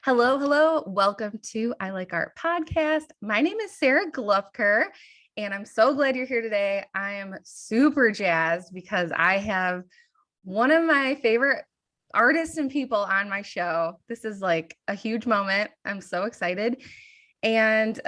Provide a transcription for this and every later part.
Hello, hello. Welcome to I Like Art podcast. My name is Sara Glupker, and I'm so glad you're here today. I am super jazzed because I have one of my favorite artists and people on my show. This is like a huge moment. I'm so excited. And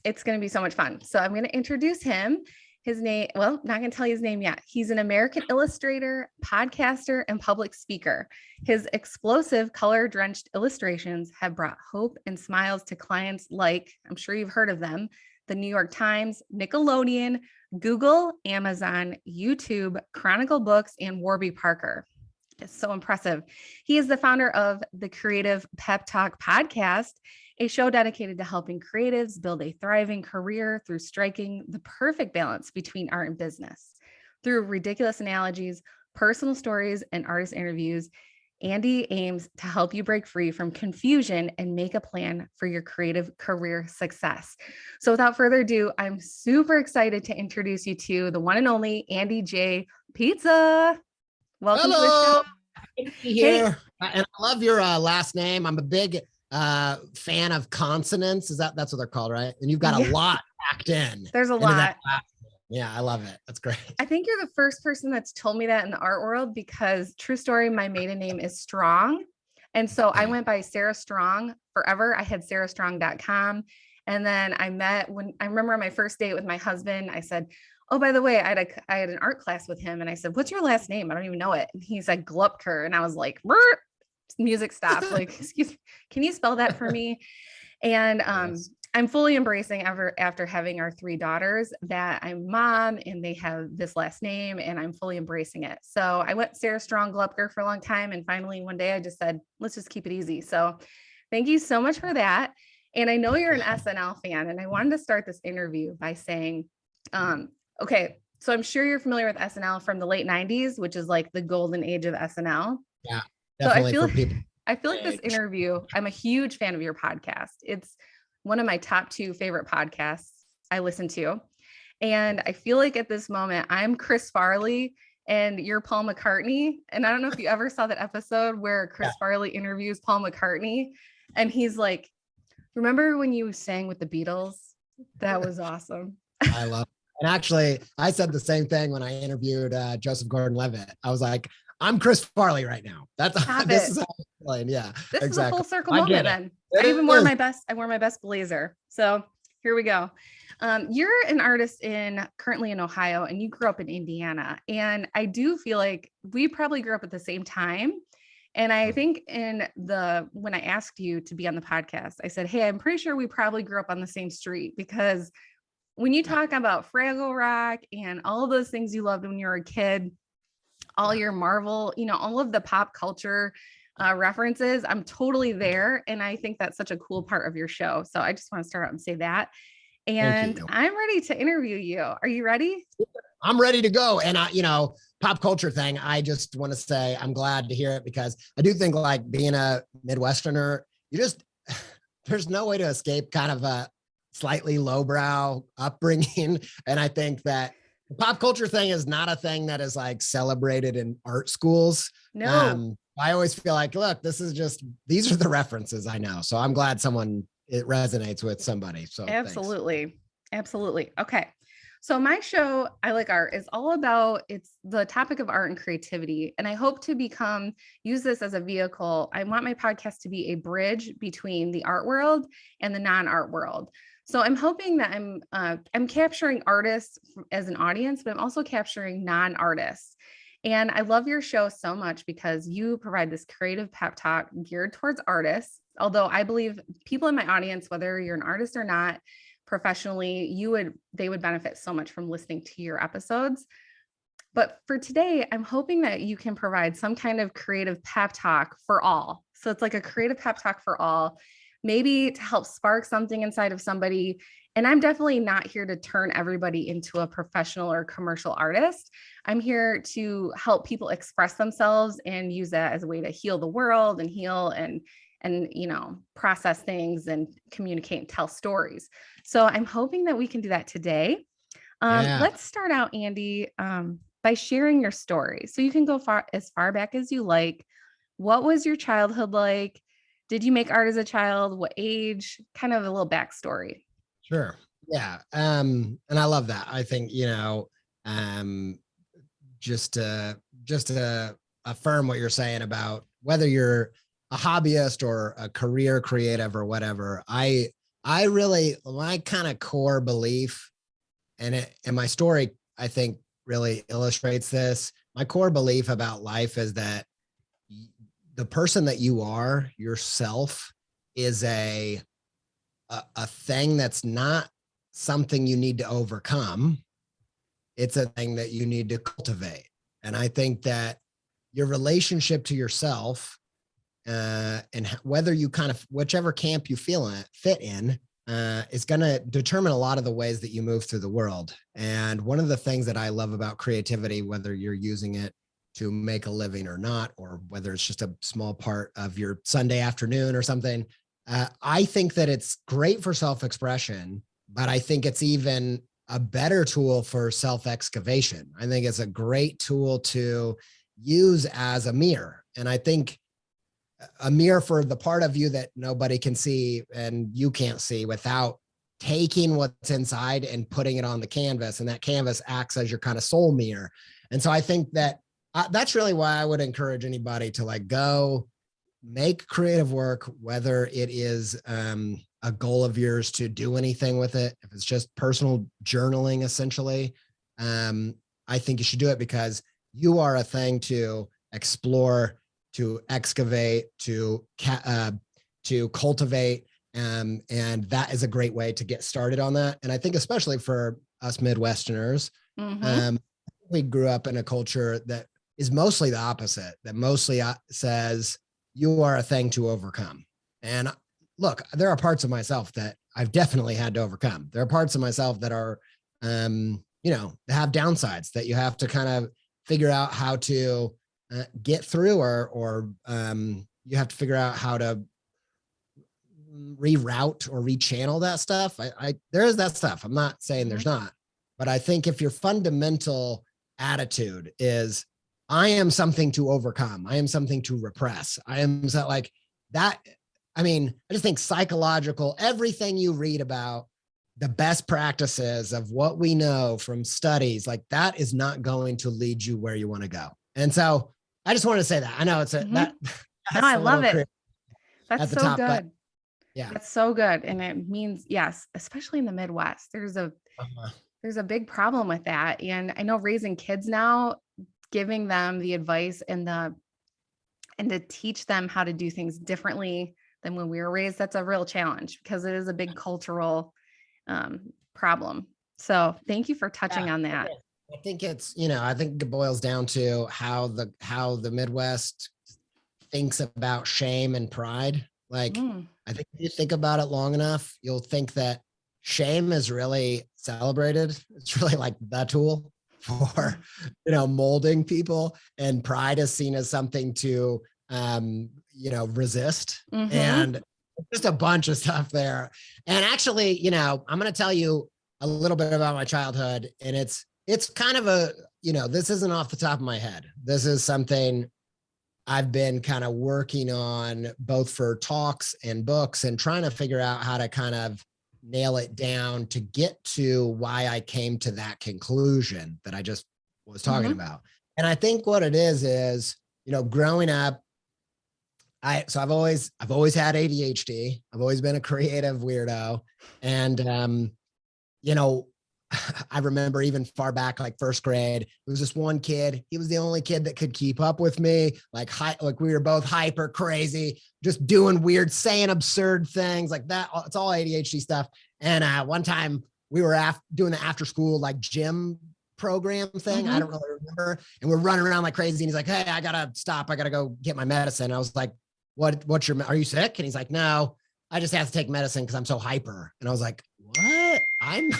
it's going to be so much fun. So I'm going to introduce him. His name, well, not going to tell you his name yet. He's an American illustrator, podcaster, and public speaker. His explosive color-drenched illustrations have brought hope and smiles to clients like, I'm sure you've heard of them, the New York Times, Nickelodeon, Google, Amazon, YouTube, Chronicle Books, and Warby Parker. It's so impressive. He is the founder of the Creative Pep Talk podcast, a show dedicated to helping creatives build a thriving career through striking the perfect balance between art and business. Through ridiculous analogies, personal stories, and artist interviews, Andy aims to help you break free from confusion and make a plan for your creative career success. So without further ado, I'm super excited to introduce you to the one and only Andy J. Pizza. Welcome to the Hello. show. Good to be here. And I love your last name. I'm a big fan of consonants. That's what they're called, right? And you've got a lot packed in. There's a lot. Yeah, I love it. That's great. I think you're the first person that's told me that in the art world because true story, my maiden name is Strong. And so I went by Sara Strong forever. I had sarastrong.com. And then I remember on my first date with my husband, I said, oh, by the way, I had an art class with him. And I said, what's your last name? I don't even know it. And he said, Glupker. And I was like, music stopped. Like, excuse me, can you spell that for me? And yes. I'm fully embracing after having our 3 daughters that I'm mom and they have this last name and I'm fully embracing it. So I went Sara Strong Glupker for a long time. And finally one day I just said, let's just keep it easy. So thank you so much for that. And I know you're an SNL fan and I wanted to start this interview by saying, okay, so I'm sure you're familiar with SNL from the late 90s, which is like the golden age of SNL. Yeah, definitely. So I feel like this interview, I'm a huge fan of your podcast. It's one of my top 2 favorite podcasts I listen to. And I feel like at this moment, I'm Chris Farley and you're Paul McCartney. And I don't know if you ever saw that episode where Chris Farley interviews Paul McCartney. And he's like, remember when you sang with the Beatles? That was awesome. I love it. And actually, I said the same thing when I interviewed Joseph Gordon-Levitt. I was like, I'm Chris Farley right now. This is how I'm playing. Yeah, this is a full circle moment then. I wore my best blazer. So here we go. You're an artist currently in Ohio and you grew up in Indiana. And I do feel like we probably grew up at the same time. And I think when I asked you to be on the podcast, I said, hey, I'm pretty sure we probably grew up on the same street because when you talk about Fraggle Rock and all of those things you loved when you were a kid, all your Marvel, all of the pop culture references, I'm totally there. And I think that's such a cool part of your show. So I just want to start out and say that. And I'm ready to interview you. Are you ready? I'm ready to go. And pop culture thing, I just want to say I'm glad to hear it because I do think like being a Midwesterner, there's no way to escape kind of a slightly lowbrow upbringing. And I think that the pop culture thing is not a thing that is like celebrated in art schools. No. I always feel like, look, these are the references I know. So I'm glad it resonates with somebody. So absolutely. Thanks. Absolutely. Okay. So my show, I Like Art, is all about, it's the topic of art and creativity. And I hope to use this as a vehicle. I want my podcast to be a bridge between the art world and the non-art world. So I'm hoping that I'm capturing artists as an audience, but I'm also capturing non-artists. And I love your show so much because you provide this creative pep talk geared towards artists. Although I believe people in my audience, whether you're an artist or not, professionally, they would benefit so much from listening to your episodes. But for today, I'm hoping that you can provide some kind of creative pep talk for all. So it's like a creative pep talk for all, maybe to help spark something inside of somebody. And I'm definitely not here to turn everybody into a professional or commercial artist. I'm here to help people express themselves and use that as a way to heal the world and heal and process things and communicate and tell stories. So I'm hoping that we can do that today. Let's start out, Andy, by sharing your story. So you can go as far back as you like. What was your childhood like? did you make art as a child? What age? Kind of a little backstory. Sure. Yeah. And I love that. I think, um, just to affirm what you're saying about whether you're a hobbyist or a career creative or whatever. I really, my kind of core belief, and my story, I think, really illustrates this. My core belief about life is that the person that you are yourself is a thing that's not something you need to overcome. It's a thing that you need to cultivate. And I think that your relationship to yourself, and whether you kind of, whichever camp you fit in, is going to determine a lot of the ways that you move through the world. And one of the things that I love about creativity, whether you're using it to make a living or not, or whether it's just a small part of your Sunday afternoon or something, I think that it's great for self-expression, but I think it's even a better tool for self-excavation. I think it's a great tool to use as a mirror. And I think a mirror for the part of you that nobody can see and you can't see, without taking what's inside and putting it on the canvas. And that canvas acts as your kind of soul mirror. And so I think that that's really why I would encourage anybody to like go make creative work, whether it is a goal of yours to do anything with it. If it's just personal journaling, essentially, I think you should do it because you are a thing to explore, to excavate, to cultivate. And that is a great way to get started on that. And I think especially for us Midwesterners, we grew up in a culture that is mostly the opposite, that mostly says you are a thing to overcome. And look, there are parts of myself that I've definitely had to overcome. There are parts of myself that are, that have downsides that you have to kind of figure out how to get through, or you have to figure out how to reroute or rechannel that stuff. There is that stuff. I'm not saying there's not, but I think if your fundamental attitude is, I am something to overcome, I am something to repress, I am so like that. I mean, I just think psychological, everything you read about the best practices of what we know from studies, like that is not going to lead you where you want to go. And so I just want to say that. I know it's No, I love it. That's at the so top, good. but yeah, That's so good. And it means, yes, especially in the Midwest, there's a big problem with that. And I know raising kids now, giving them the advice and to teach them how to do things differently than when we were raised, that's a real challenge because it is a big cultural problem. So thank you for touching on that. I think it's, I think it boils down to how the Midwest thinks about shame and pride. Like, I think if you think about it long enough, you'll think that shame is really celebrated. It's really like the tool for, molding people, and pride is seen as something to, resist. And just a bunch of stuff there. And actually, I'm going to tell you a little bit about my childhood, and it's kind of this isn't off the top of my head. This is something I've been kind of working on both for talks and books, and trying to figure out how to kind of nail it down to get to why I came to that conclusion that I just was talking about. And I think what it is, growing up, I've always had ADHD. I've always been a creative weirdo. And, I remember even far back, like first grade, it was this one kid. He was the only kid that could keep up with me. Like we were both hyper crazy, just doing weird, saying absurd things like that. It's all ADHD stuff. And one time we were doing the after school, like gym program thing. I don't really remember. And we're running around like crazy. And he's like, "Hey, I gotta stop. I gotta go get my medicine." I was like, are you sick? And he's like, "No, I just have to take medicine because I'm so hyper." And I was like, "What? I'm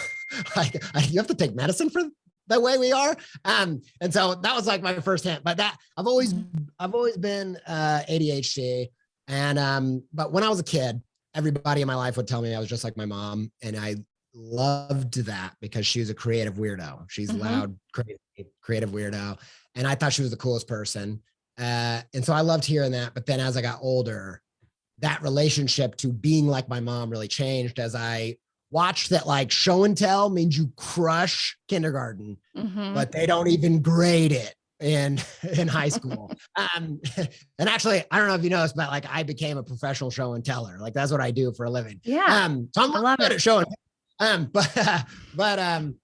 like, you have to take medicine for the way we are?" And so that was like my first hint, but that I've always been ADHD. And but when I was a kid, everybody in my life would tell me I was just like my mom. And I loved that because she was a creative weirdo. She's loud, crazy, creative weirdo. And I thought she was the coolest person. And so I loved hearing that. But then as I got older, that relationship to being like my mom really changed as I watched that, like, show and tell means you crush kindergarten, but they don't even grade it in high school. And actually, I don't know if you noticed, but like I became a professional show and teller. Like that's what I do for a living. Yeah. So I'm I love good it. at showing. But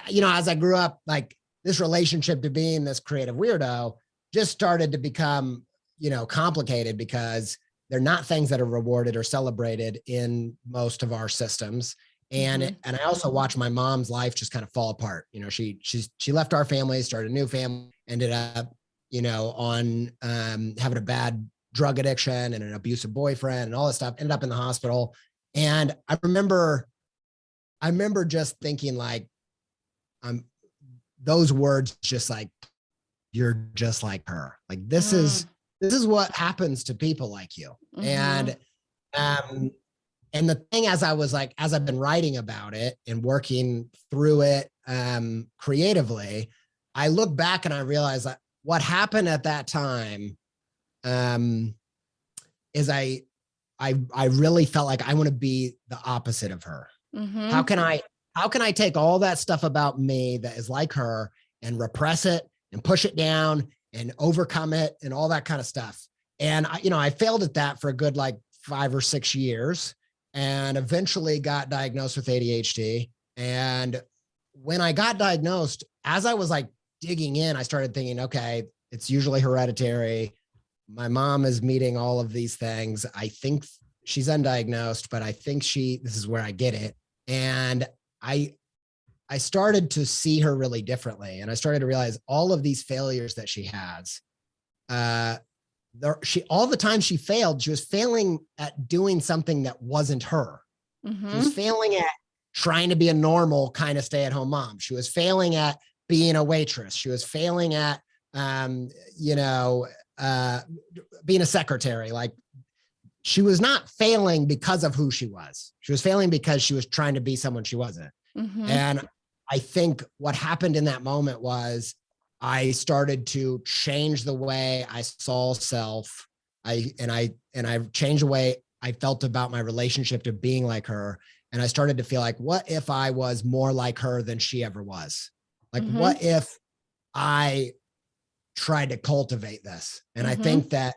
you know, as I grew up, like this relationship to being this creative weirdo just started to become, you know, complicated because they're not things that are rewarded or celebrated in most of our systems. And I also watched my mom's life just kind of fall apart. You know, she left our family, started a new family, ended up, you know, on having a bad drug addiction and an abusive boyfriend and all this stuff, ended up in the hospital. And I remember just thinking like, those words just like, you're just like her. Like this is what happens to people like you. And the thing, as I've been writing about it and working through it creatively, I look back and I realize that what happened at that time is I really felt like I want to be the opposite of her. How can I take all that stuff about me that is like her and repress it and push it down and overcome it and all that kind of stuff? And I failed at that for a good like 5 or 6 years, and eventually got diagnosed with ADHD. And when I got diagnosed, as I was like digging in, I started thinking, okay, it's usually hereditary. My mom is meeting all of these things. I think she's undiagnosed, but I think this is where I get it. And I started to see her really differently. And I started to realize all of these failures that she has, all the time she failed, she was failing at doing something that wasn't her. She was failing at trying to be a normal kind of stay-at-home mom. She was failing at being a waitress. She was failing at, being a secretary. Like she was not failing because of who she was. She was failing because she was trying to be someone she wasn't. And I think what happened in that moment was I started to change the way I saw self. I changed the way I felt about my relationship to being like her. And I started to feel like, what if I was more like her than she ever was? Like, what if I tried to cultivate this? And I think that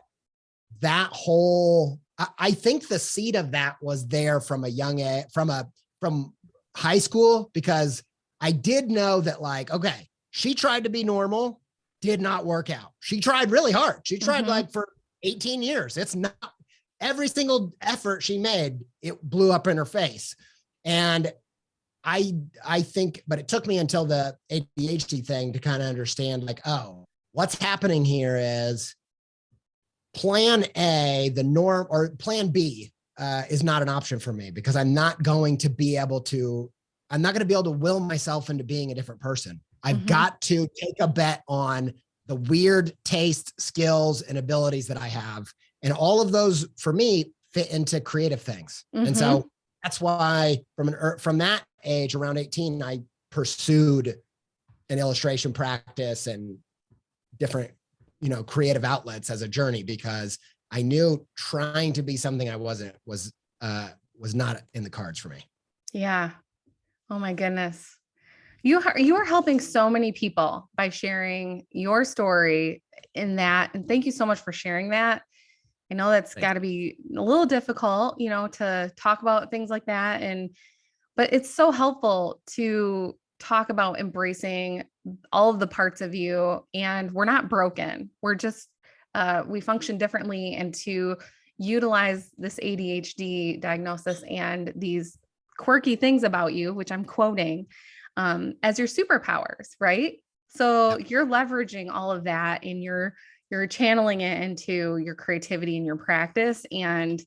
I think the seed of that was there from a young age, from high school, because I did know that, like, okay, she tried to be normal, did not work out. She tried really hard. She tried like for 18 years. It's not every single effort she made, it blew up in her face. And I think, but it took me until the ADHD thing to kind of understand, like, oh, what's happening here is plan A, the norm, or plan B is not an option for me, because I'm not going to be able to will myself into being a different person. I've got to take a bet on the weird taste, skills, and abilities that I have. And all of those, for me, fit into creative things. And so that's why from that age, around 18, I pursued an illustration practice and different, creative outlets as a journey, because I knew trying to be something I wasn't was not in the cards for me. Yeah. Oh my goodness. You are helping so many people by sharing your story in that. And thank you so much for sharing that. I know that's got to be a little difficult, to talk about things like that. But it's so helpful to talk about embracing all of the parts of you, and we're not broken. We're just, we function differently, and to utilize this ADHD diagnosis and these quirky things about you, which I'm quoting, as your superpowers, right? So you're leveraging all of that, and you're channeling it into your creativity and your practice. And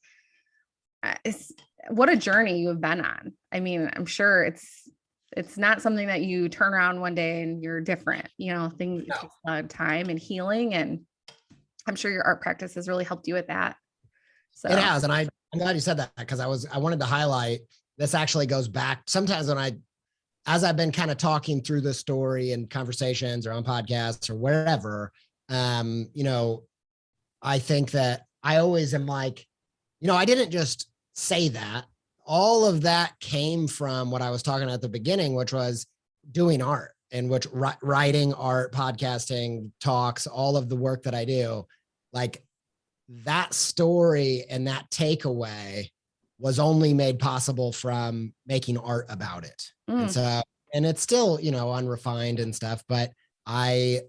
what a journey you have been on. I mean, I'm sure it's not something that you turn around one day and you're different, things. It takes a lot of time and healing. And I'm sure your art practice has really helped you with that. So it has. And I'm glad you said that, because I wanted to highlight, this actually goes back sometimes as I've been kind of talking through the story and conversations or on podcasts or wherever, I think that I always am like, I didn't just say that. All of that came from what I was talking at the beginning, which was doing art, and which writing, art, podcasting, talks, all of the work that I do, like that story and that takeaway was only made possible from making art about it. And so, and it's still, unrefined and stuff, but I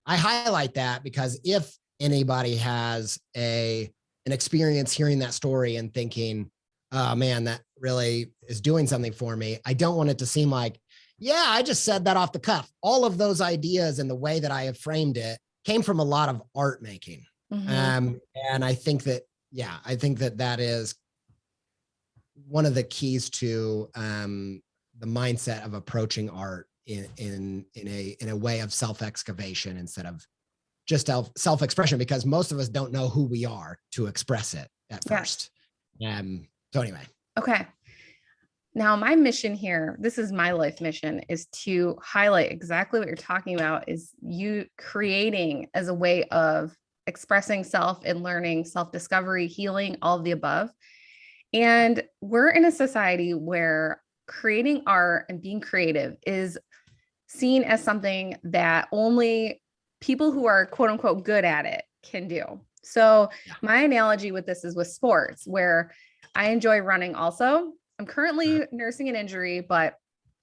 highlight that because if anybody has an experience hearing that story and thinking, oh man, that really is doing something for me, I don't want it to seem like, yeah, I just said that off the cuff. All of those ideas and the way that I have framed it came from a lot of art making. And I think that, that is one of the keys to the mindset of approaching art in a way of self-excavation instead of just self-expression, because most of us don't know who we are to express it at first. So anyway. Okay. Now my mission here, this is my life mission, is to highlight exactly what you're talking about, is you creating as a way of expressing self and learning, self-discovery, healing, all of the above. And we're in a society where creating art and being creative is seen as something that only people who are quote unquote good at it can do. So my analogy with this is with sports, where I enjoy running also. I'm currently nursing an injury, but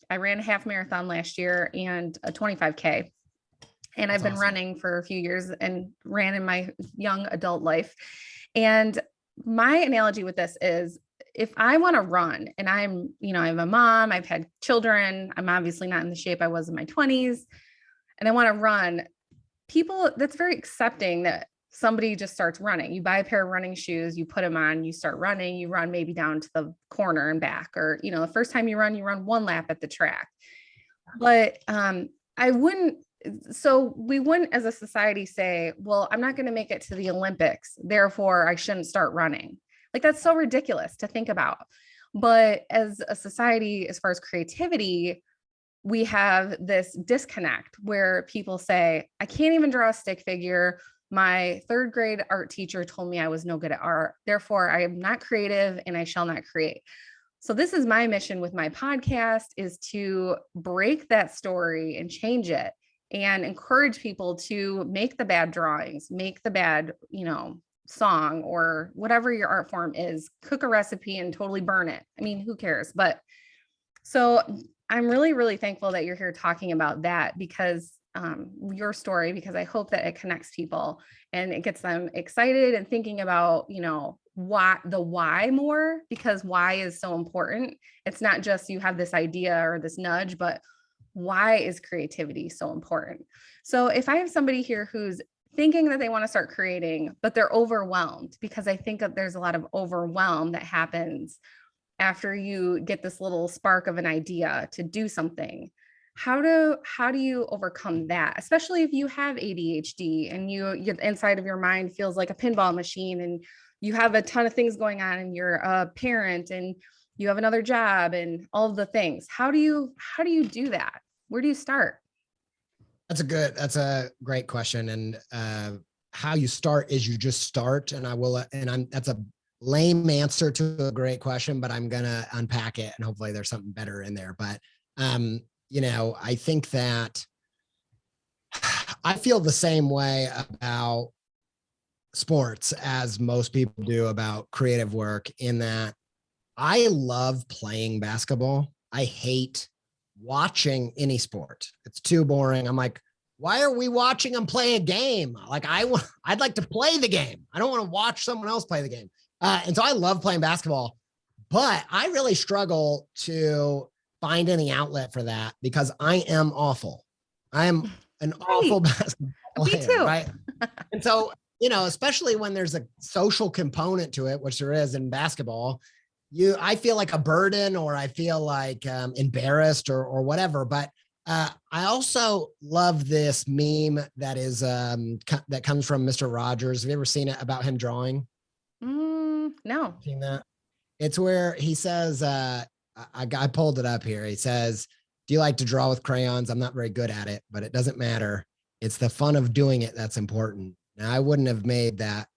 I ran a half marathon last year and a 25K. And I've been running for a few years and ran in my young adult life. And my analogy with this is, if I want to run and I'm a mom, I've had children, I'm obviously not in the shape I was in my 20s, and I want to run, that's very accepting that somebody just starts running. You buy a pair of running shoes, you put them on, you start running, you run maybe down to the corner and back, or, the first time you run one lap at the track. But we wouldn't as a society say, well, I'm not going to make it to the Olympics, therefore I shouldn't start running. Like, that's so ridiculous to think about. But as a society, as far as creativity, we have this disconnect where people say, I can't even draw a stick figure. My third grade art teacher told me I was no good at art. Therefore, I am not creative and I shall not create. So this is my mission with my podcast, is to break that story and change it and encourage people to make the bad drawings, make the bad, song, or whatever your art form is, cook a recipe and totally burn it. I mean, who cares? But so I'm really, really thankful that you're here talking about that, because your story, because I hope that it connects people and it gets them excited and thinking about, why more, because why is so important. It's not just you have this idea or this nudge, but why is creativity so important? So if I have somebody here who's thinking that they want to start creating, but they're overwhelmed, because I think that there's a lot of overwhelm that happens after you get this little spark of an idea to do something. How do you overcome that, especially if you have ADHD and your inside of your mind feels like a pinball machine, and you have a ton of things going on, and you're a parent and you have another job and all of the things? How do you do that? Where do you start? That's a great question. And how you start is you just start. And that's a lame answer to a great question, but I'm going to unpack it and hopefully there's something better in there. But, I think that I feel the same way about sports as most people do about creative work, in that I love playing basketball. I hate watching any sport. It's too boring. I'm like, why are we watching them play a game? Like, I'd like to play the game. I don't want to watch someone else play the game. And so I love playing basketball, but I really struggle to find any outlet for that because I am awful. I am an awful basketball player. Me too. Right? And so, especially when there's a social component to it, which there is in basketball, I feel like a burden, or I feel like embarrassed or whatever. But I also love this meme that is that comes from Mr. Rogers. Have you ever seen it, about him drawing? No. Seen that? It's where he says, I pulled it up here. He says, do you like to draw with crayons? I'm not very good at it, but it doesn't matter. It's the fun of doing it that's important. Now, I wouldn't have made that.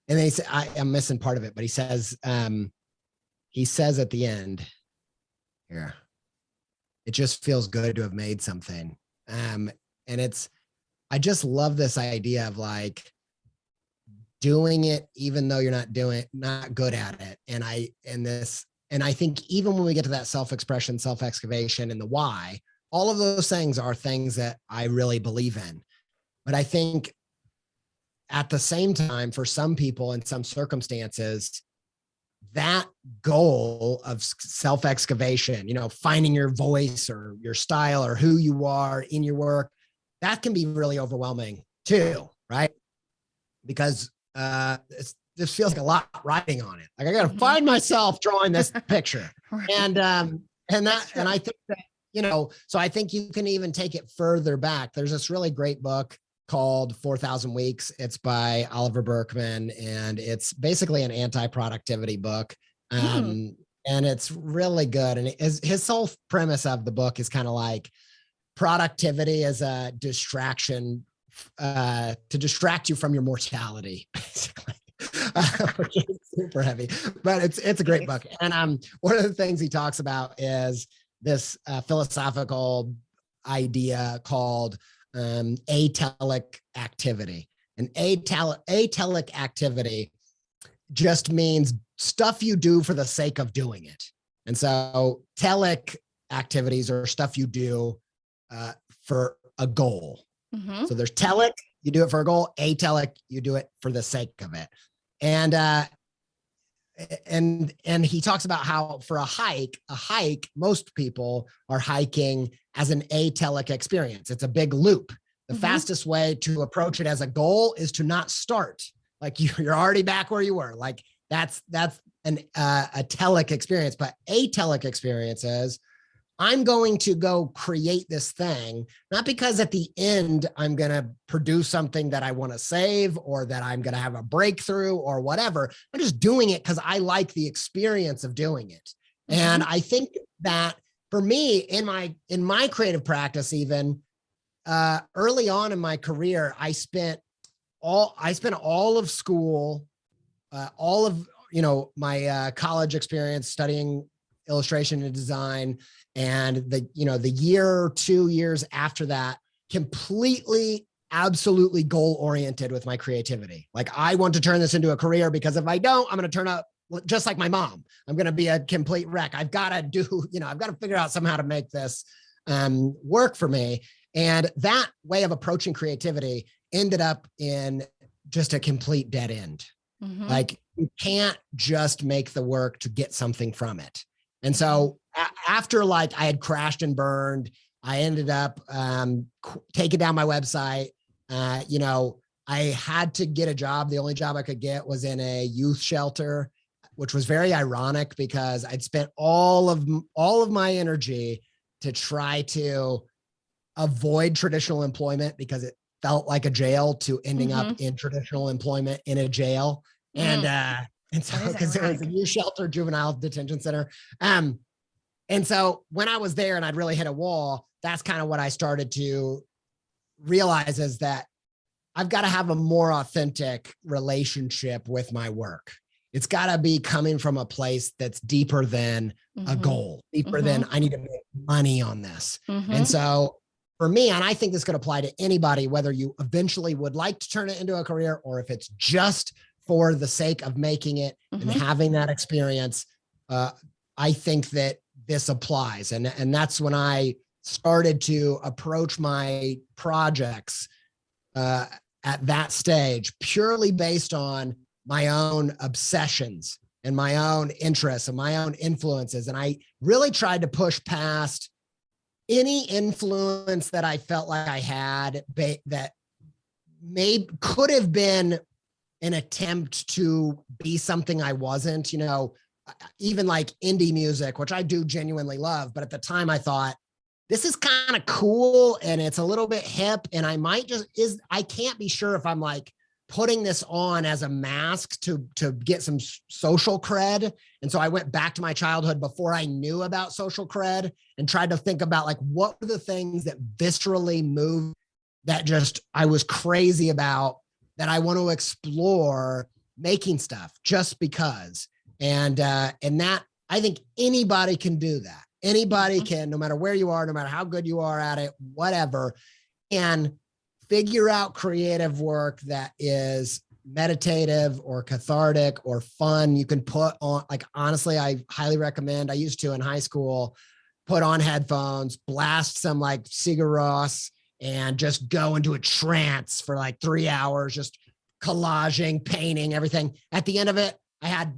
and they say, I'm missing part of it, but he says at the end here, it just feels good to have made something. And I just love this idea of like doing it, even though you're not good at it. And I think even when we get to that self-expression, self-excavation, and the why, all of those things are things that I really believe in. But I think at the same time, for some people in some circumstances, that goal of self-excavation, finding your voice or your style or who you are in your work, that can be really overwhelming too, right? Because this feels like a lot riding on it. Like I got to find myself drawing this picture, right. and I think that, so I think you can even take it further back. There's this really great book called 4,000 Weeks. It's by Oliver Burkeman, and it's basically an anti-productivity book. And it's really good. And his whole premise of the book is kind of like productivity as a distraction to distract you from your mortality, basically. Which is super heavy, but it's a great book. And one of the things he talks about is this philosophical idea called atelic activity. And atelic activity just means stuff you do for the sake of doing it. And so telic activities are stuff you do for a goal. Mm-hmm. So there's telic, you do it for a goal. Atelic, you do it for the sake of it. And he talks about how for a hike, most people are hiking as an atelic experience. It's a big loop. The fastest way to approach it as a goal is to not start. Like you're already back where you were. Like that's an atelic experience. But atelic experiences, I'm going to go create this thing, not because at the end I'm going to produce something that I want to save or that I'm going to have a breakthrough or whatever. I'm just doing it because I like the experience of doing it. Mm-hmm. And I think that for me in my creative practice, even early on in my career, I spent all of school, all of my college experience studying illustration and design, and the year or 2 years after that, completely, absolutely goal oriented with my creativity. Like I want to turn this into a career, because if I don't, I'm going to turn up just like my mom. I'm going to be a complete wreck. I've got to figure out somehow to make this work for me. And that way of approaching creativity ended up in just a complete dead end. Mm-hmm. Like you can't just make the work to get something from it. And so after like I had crashed and burned, I ended up taking down my website. I had to get a job. The only job I could get was in a youth shelter, which was very ironic because I'd spent all of my energy to try to avoid traditional employment because it felt like a jail, to ending up in traditional employment in a jail. And so, because it was a youth shelter, juvenile detention center. And so when I was there and I'd really hit a wall, that's kind of what I started to realize, is that I've got to have a more authentic relationship with my work. It's got to be coming from a place that's deeper than a goal, deeper than I need to make money on this. And so for me, and I think this could apply to anybody, whether you eventually would like to turn it into a career or if it's just for the sake of making it and having that experience, I think that this applies. And that's when I started to approach my projects at that stage, purely based on my own obsessions and my own interests and my own influences. And I really tried to push past any influence that I felt like I had that could have been an attempt to be something I wasn't, even like indie music, which I do genuinely love. But at the time I thought, this is kind of cool and it's a little bit hip, and I can't be sure if I'm like putting this on as a mask to get some social cred. And so I went back to my childhood before I knew about social cred and tried to think about like, what were the things that viscerally moved, that just I was crazy about, that I want to explore making stuff just because. And that, I think anybody can do that. Anybody can, no matter where you are, no matter how good you are at it, whatever, and figure out creative work that is meditative or cathartic or fun. You can put on, like, honestly, I highly recommend, I used to in high school, put on headphones, blast some like Sigur Rós, and just go into a trance for like 3 hours, just collaging, painting, everything. At the end of it, I had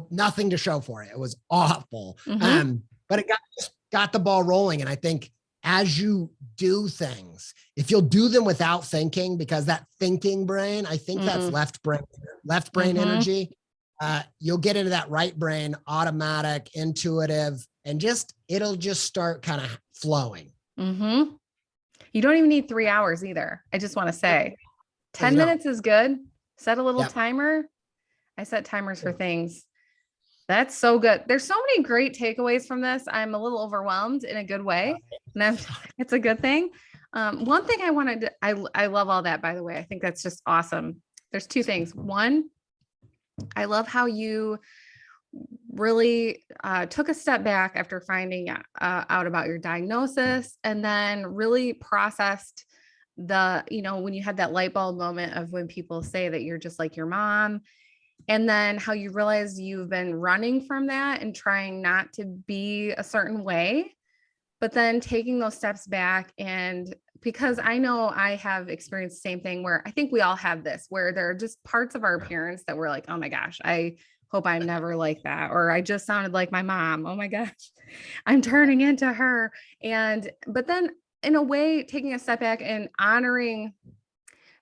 nothing to show for it. It was awful. But it got the ball rolling. And I think as you do things, if you'll do them without thinking, because that thinking brain, I think that's left brain energy. You'll get into that right brain, automatic, intuitive, and it'll just start kind of flowing. You don't even need 3 hours either. I just want to say 10 minutes is good. Set a little timer. I set timers for things. That's so good. There's so many great takeaways from this. I'm a little overwhelmed in a good way. And it's a good thing. One thing I wanted to, I love all that, by the way. I think that's just awesome. There's two things. One, I love how you really took a step back after finding out about your diagnosis, and then really processed when you had that light bulb moment of when people say that you're just like your mom, and then how you realize you've been running from that and trying not to be a certain way, but then taking those steps back. And because I know I have experienced the same thing, where I think we all have this, where there are just parts of our appearance that we're like, oh my gosh, I hope I'm never like that. Or I just sounded like my mom. Oh my gosh, I'm turning into her. But then in a way, taking a step back and honoring,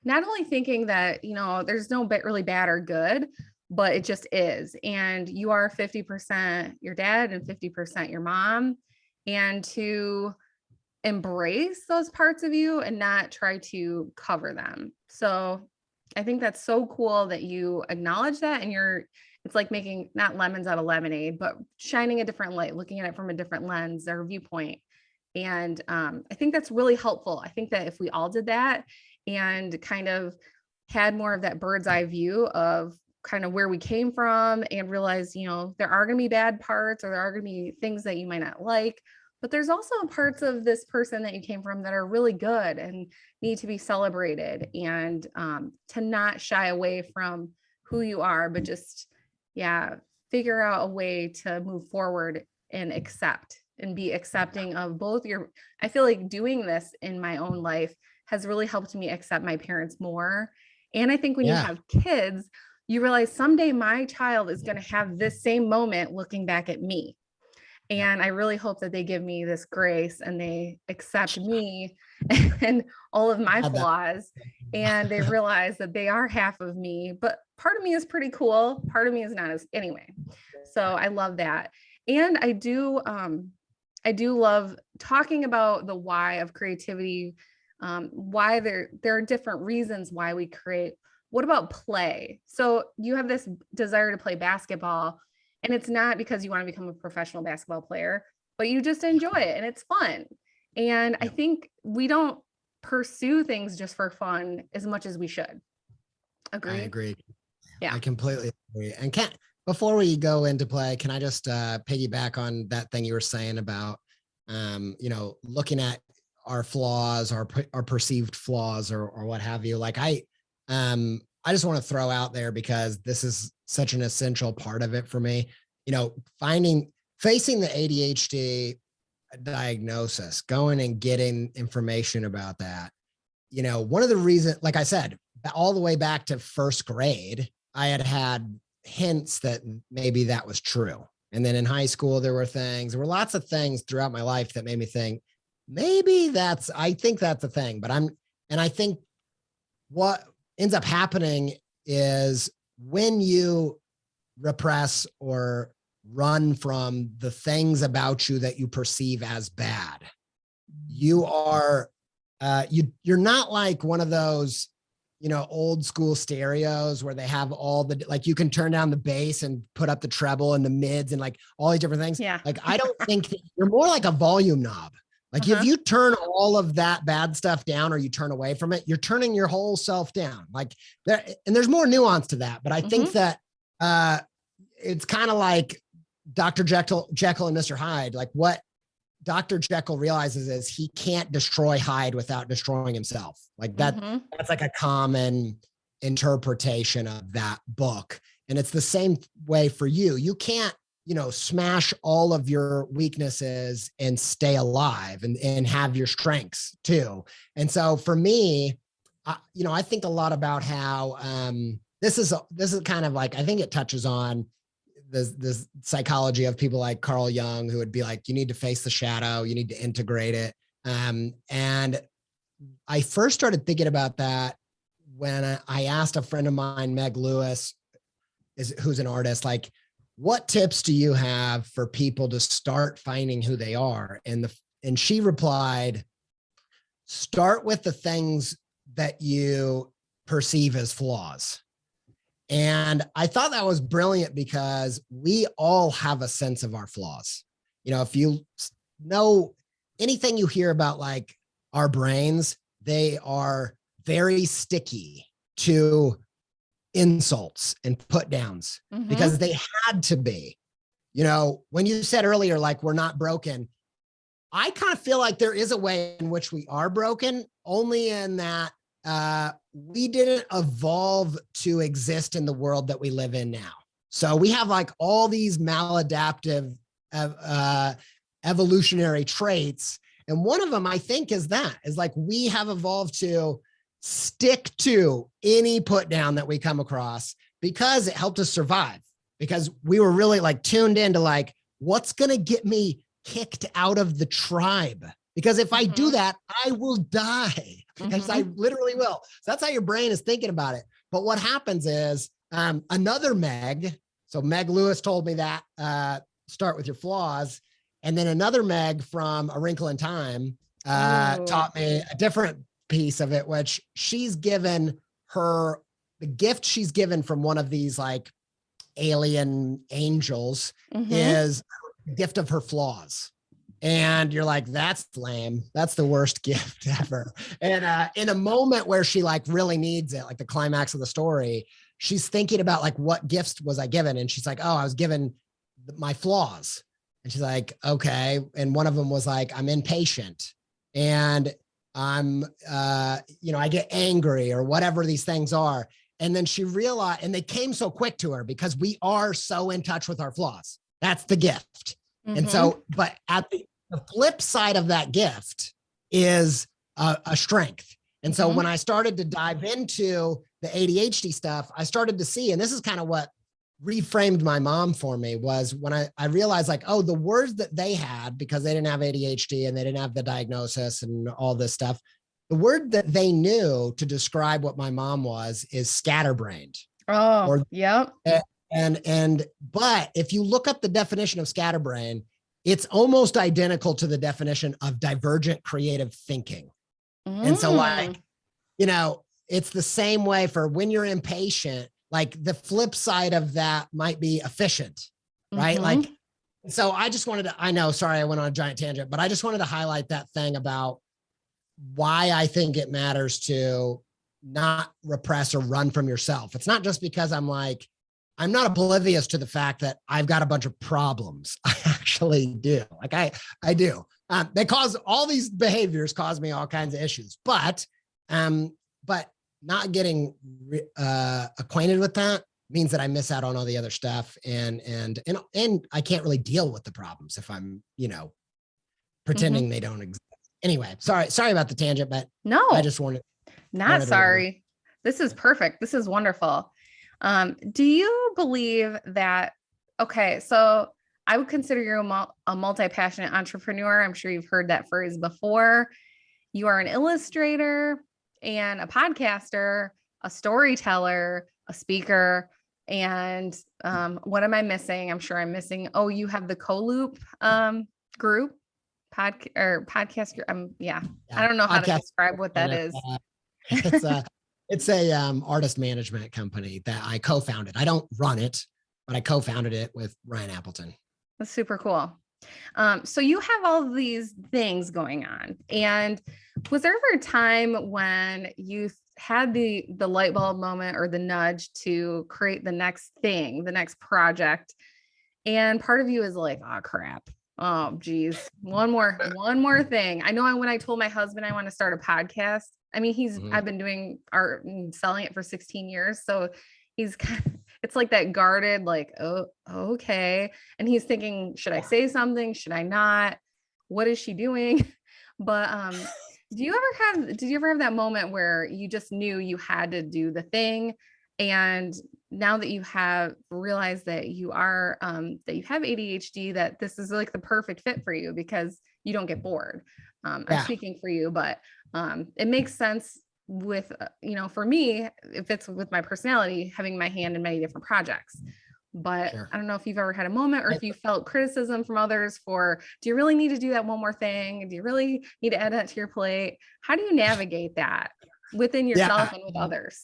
not only thinking that, there's no really bad or good, but it just is. And you are 50% your dad and 50% your mom. And to embrace those parts of you and not try to cover them. So I think that's so cool that you acknowledge that, and it's like making not lemons out of lemonade, but shining a different light, looking at it from a different lens or viewpoint. And I think that's really helpful. I think that if we all did that and kind of had more of that bird's eye view of kind of where we came from, and realize, there are going to be bad parts, or there are going to be things that you might not like, but there's also parts of this person that you came from that are really good and need to be celebrated, and to not shy away from who you are, but just, figure out a way to move forward and accept and be accepting of both I feel like doing this in my own life has really helped me accept my parents more. And I think when you have kids, you realize someday my child is going to have this same moment looking back at me. And I really hope that they give me this grace and they accept me and all of my flaws. And they realize that they are half of me, but part of me is pretty cool. Part of me is not anyway. So I love that. And I do love talking about the why of creativity, why there are different reasons why we create. What about play? So you have this desire to play basketball, and it's not because you want to become a professional basketball player, but you just enjoy it and it's fun. And I think we don't pursue things just for fun as much as we should. Agree? I agree. Yeah. I completely agree. And before we go into play, can I just piggyback on that thing you were saying about, looking at our flaws, our perceived flaws, or what have you? Like I just want to throw out there, because this is such an essential part of it for me, facing the ADHD diagnosis, going and getting information about that. One of the reasons, like I said, all the way back to first grade, I had hints that maybe that was true. And then in high school, there were lots of things throughout my life that made me think, maybe I think that's a thing. And I think what ends up happening is when you repress or run from the things about you that you perceive as bad, you are, you're not like one of those, old school stereos where they have all the, like, you can turn down the bass and put up the treble and the mids and like all these different things. Yeah. Like, I don't think you're more like a volume knob. Like if Uh-huh. you turn all of that bad stuff down or you turn away from it, you're turning your whole self down. Like there, and there's more nuance to that, but I think Mm-hmm. that it's kind of like Dr. Jekyll and Mr. Hyde. Like what Dr. Jekyll realizes is he can't destroy Hyde without destroying himself. Like Mm-hmm. that's like a common interpretation of that book. And it's the same way for you. You can't, smash all of your weaknesses and stay alive and have your strengths too. And so for me, I think a lot about how this is kind of like, I think it touches on this psychology of people like Carl Jung, who would be like, you need to face the shadow, you need to integrate it. And I first started thinking about that when I asked a friend of mine, Meg Lewis, who's an artist, like, what tips do you have for people to start finding who they are? And she replied, start with the things that you perceive as flaws. And I thought that was brilliant because we all have a sense of our flaws. If you know anything you hear about like our brains, they are very sticky to insults and put downs because they had to be. When you said earlier, like, we're not broken, I kind of feel like there is a way in which we are broken, only in that we didn't evolve to exist in the world that we live in now. So we have like all these maladaptive evolutionary traits. And one of them, I think, is like we have evolved to stick to any put down that we come across because it helped us survive, because we were really like tuned into like, what's going to get me kicked out of the tribe? Because if I do that, I will die, because I literally will. So that's how your brain is thinking about it. But what happens is another Meg, so Meg Lewis told me that, start with your flaws. And then another Meg from A Wrinkle in Time taught me a different piece of it, which she's given the gift she's given from one of these like alien angels is the gift of her flaws. And you're like, that's lame. That's the worst gift ever. And in a moment where she like really needs it, like the climax of the story, she's thinking about like, what gifts was I given? And she's like, oh, I was given my flaws. And she's like, okay. And one of them was like, I'm impatient and I'm, I get angry or whatever these things are. And then she realized, and they came so quick to her because we are so in touch with our flaws. That's the gift. And so, but at the flip side of that gift is a strength. And so when I started to dive into the ADHD stuff, I started to see, and this is kind of what reframed my mom for me, was when I realized like, oh, the words that they had, because they didn't have ADHD and they didn't have the diagnosis and all this stuff, the word that they knew to describe what my mom was is scatterbrained. Oh, yep. But if you look up the definition of scatterbrain, it's almost identical to the definition of divergent creative thinking. And so like, it's the same way for when you're impatient, like the flip side of that might be efficient, right? Like, so I just wanted to, I know, sorry, I went on a giant tangent, but I just wanted to highlight that thing about why I think it matters to not repress or run from yourself. It's not just because I'm not oblivious to the fact that I've got a bunch of problems. I actually do. Like I do. They cause all these behaviors cause me all kinds of issues, but not getting acquainted with that means that I miss out on all the other stuff. And I can't really deal with the problems if I'm, pretending they don't exist. Anyway, sorry about the tangent, but no, I just wanted. Not sorry. This is perfect. This is wonderful. Do you believe that, okay, so I would consider you a multi-passionate entrepreneur. I'm sure you've heard that phrase before. You are an illustrator and a podcaster, a storyteller, a speaker, and what am I missing? I'm sure I'm missing. Oh, you have the Co-Loop group podcast. Yeah. I don't know how to describe what that is. It's a artist management company that I co-founded. I don't run it, but I co-founded it with Ryan Appleton. That's super cool. So you have all these things going on, and was there ever a time when you had the light bulb moment or the nudge to create the next thing, the next project, and part of you is like, oh crap, oh geez, one more thing. I know when I told my husband I want to start a podcast, I mean, I've been doing art and selling it for 16 years, so he's kind of, it's like that guarded, like, oh, okay. And he's thinking, should I say something? Should I not? What is she doing? But did you ever have that moment where you just knew you had to do the thing? And now that you have realized that you are that you have ADHD, that this is like the perfect fit for you because you don't get bored. I'm speaking for you, but it makes sense with for me, if it's with my personality, having my hand in many different projects. But I don't know if you've ever had a moment or if you felt criticism from others for, do you really need to do that one more thing? Do you really need to add that to your plate? How do you navigate that within yourself and with others?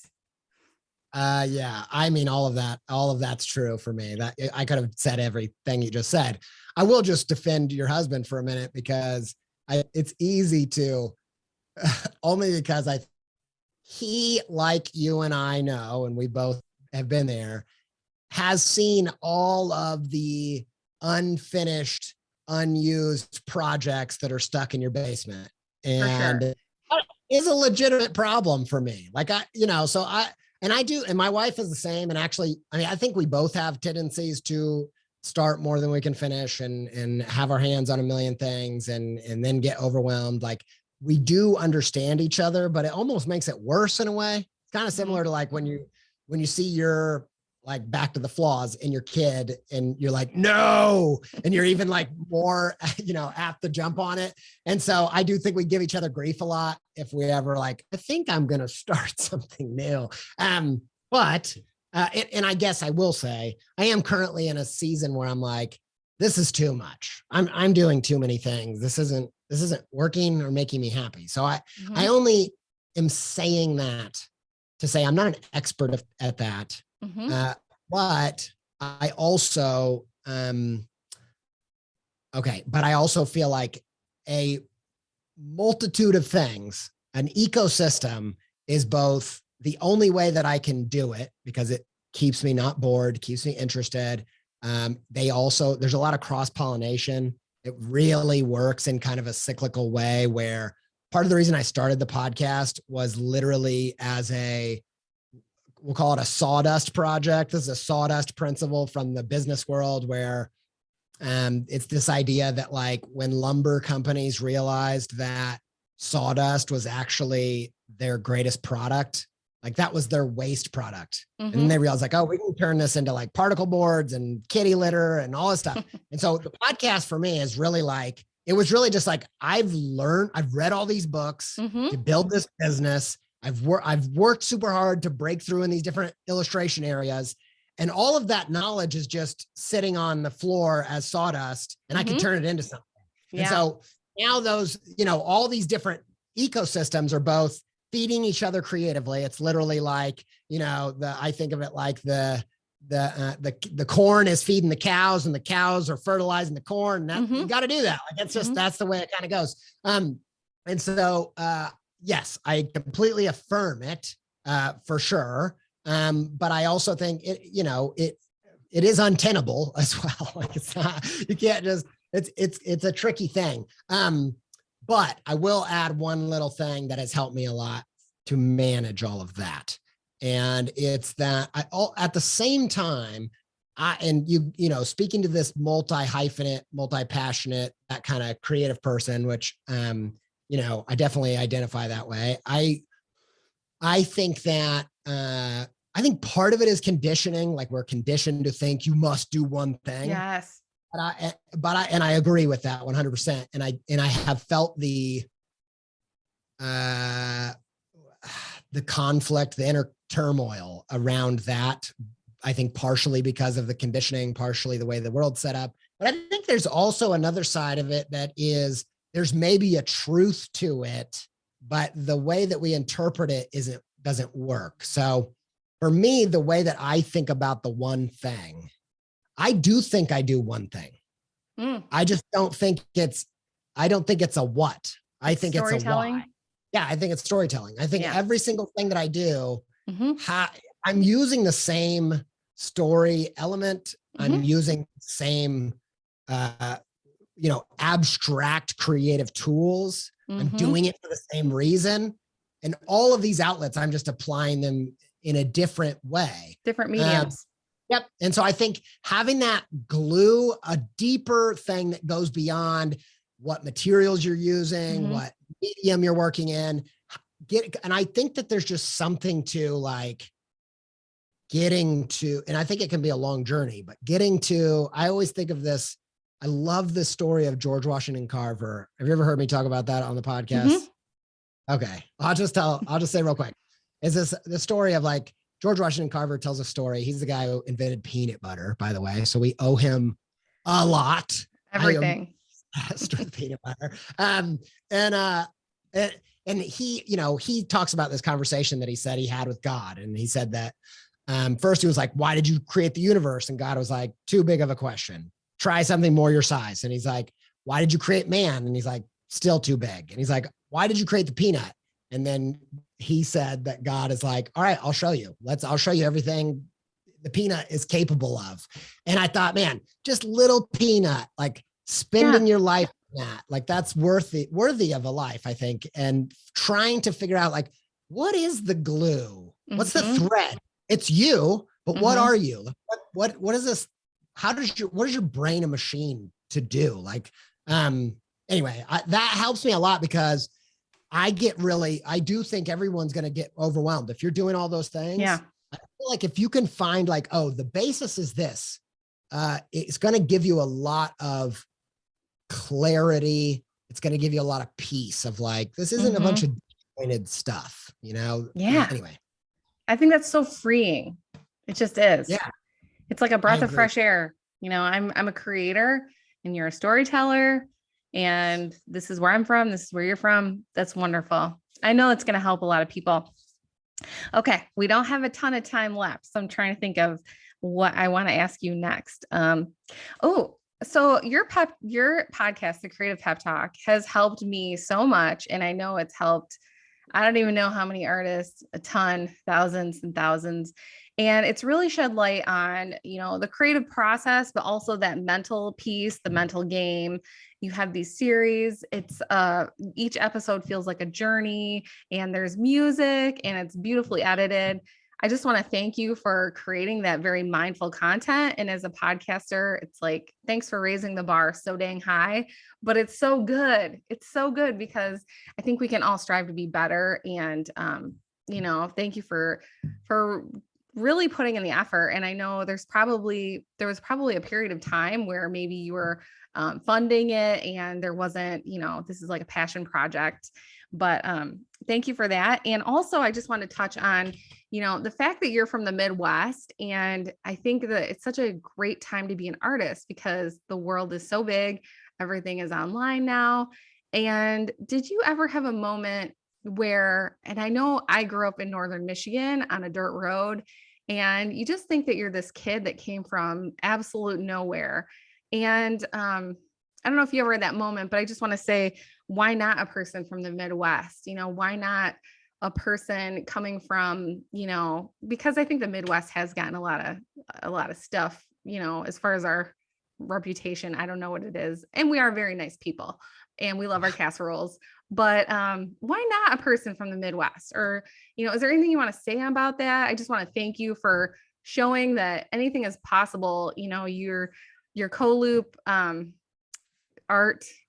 Yeah, I mean, all of that's true for me. That I could have said everything you just said. I will just defend your husband for a minute because it's easy to only because he, like you and I know, and we both have been there, has seen all of the unfinished, unused projects that are stuck in your basement. And it is a legitimate problem for me. Like I do, and my wife is the same. And actually, I mean, I think we both have tendencies to start more than we can finish and have our hands on a million things and then get overwhelmed. Like we do understand each other, but it almost makes it worse in a way. It's kind of similar to like when you see your like Back to the Flaws in your kid and you're like, no, and you're even like more, apt to jump on it. And so I do think we give each other grief a lot if we ever like, I think I'm going to start something new. But I guess I will say I am currently in a season where I'm like, this is too much. I'm doing too many things. This isn't working or making me happy. So I only am saying that to say I'm not an expert at that. But I also, but I also feel like a multitude of things, an ecosystem is both the only way that I can do it because it keeps me not bored, keeps me interested. There's a lot of cross-pollination. It really works in kind of a cyclical way where part of the reason I started the podcast was literally as we'll call it a sawdust project. This is a sawdust principle from the business world where it's this idea that like when lumber companies realized that sawdust was actually their greatest product, like that was their waste product. And then they realized like, oh, we can turn this into like particle boards and kitty litter and all this stuff. And so the podcast for me is really like, it was really just like, I've read all these books to build this business. I've worked super hard to break through in these different illustration areas. And all of that knowledge is just sitting on the floor as sawdust and I can turn it into something. Yeah. And so now those, all these different ecosystems are both feeding each other creatively. It's literally like, I think of it like the corn is feeding the cows and the cows are fertilizing the corn. You got to do that. Like, it's just, that's the way it kind of goes. And so, yes, I completely affirm it for sure. But I also think it is untenable as well. Like it's not, you can't just, it's a tricky thing. But I will add one little thing that has helped me a lot to manage all of that. And it's that at the same time, speaking to this multi-hyphenate, multi-passionate, that kind of creative person, which, I definitely identify that way. I think that, I think part of it is conditioning. Like we're conditioned to think you must do one thing. Yes. And I agree with that 100%. And I have felt the conflict, the inner turmoil around that. I think partially because of the conditioning, partially the way the world's set up. But I think there's also another side of it that is, there's maybe a truth to it, but the way that we interpret it doesn't work. So for me, the way that I think about the one thing, I do think I do one thing. I just don't think it's a what. I think it's a why. Yeah, I think it's storytelling. I think every single thing that I do, I'm using the same story element. I'm using the same, abstract creative tools. I'm doing it for the same reason. And all of these outlets, I'm just applying them in a different way. Different mediums. Yep. And so I think having that glue, a deeper thing that goes beyond what materials you're using, what medium you're working in, and I think that there's just something to like getting to, and I think it can be a long journey, but getting to, I always think of this. I love the story of George Washington Carver. Have you ever heard me talk about that on the podcast? Okay. I'll just say real quick. Is this the story of like George Washington Carver tells a story. He's the guy who invented peanut butter, by the way. So we owe him a lot. Everything. With peanut butter. And he, he talks about this conversation that he said he had with God. And he said that first he was like, why did you create the universe? And God was like, too big of a question. Try something more your size. And he's like, why did you create man? And he's like, still too big. And he's like, why did you create the peanut? And then he said that God is like, all right, I'll show you. I'll show you everything the peanut is capable of. And I thought, man, just little peanut, like spending your life on that, like that's worthy of a life, I think. And trying to figure out like, what is the glue? What's the thread? It's you, but what are you? What is this? What is your brain a machine to do? Like, anyway, that helps me a lot because I do think everyone's going to get overwhelmed. If you're doing all those things, I feel like if you can find like, oh, the basis is this, it's going to give you a lot of clarity. It's going to give you a lot of peace of like, this isn't a bunch of disjointed stuff, Yeah. Anyway. I think that's so freeing. It just is. Yeah. It's like a breath of fresh air. I'm a creator and you're a storyteller. And this is where I'm from. This is where you're from. That's wonderful. I know it's going to help a lot of people. Okay. We don't have a ton of time left. So I'm trying to think of what I want to ask you next. So your podcast, The Creative Pep Talk, has helped me so much. And I know it's helped, I don't even know how many artists, a ton, thousands and thousands. And it's really shed light on, the creative process, but also that mental piece, the mental game. You have these series. It's each episode feels like a journey and there's music and it's beautifully edited. I just want to thank you for creating that very mindful content. And as a podcaster, it's like, thanks for raising the bar so dang high, but it's so good. It's so good because I think we can all strive to be better. And, thank you for really putting in the effort. And I know there was probably a period of time where maybe you were funding it and there wasn't, this is like a passion project, but thank you for that. And also I just want to touch on, the fact that you're from the Midwest. And I think that it's such a great time to be an artist because the world is so big. Everything is online now. And did you ever have a moment where, and I know I grew up in Northern Michigan on a dirt road, and you just think that you're this kid that came from absolute nowhere. And I don't know if you ever had that moment, but I just want to say, why not a person from the Midwest? Why not a person coming from, because I think the Midwest has gotten a lot of stuff, as far as our reputation. I don't know what it is. And we are very nice people and we love our casseroles, but why not a person from the Midwest? Or, is there anything you want to say about that? I just want to thank you for showing that anything is possible. Your Co-Loop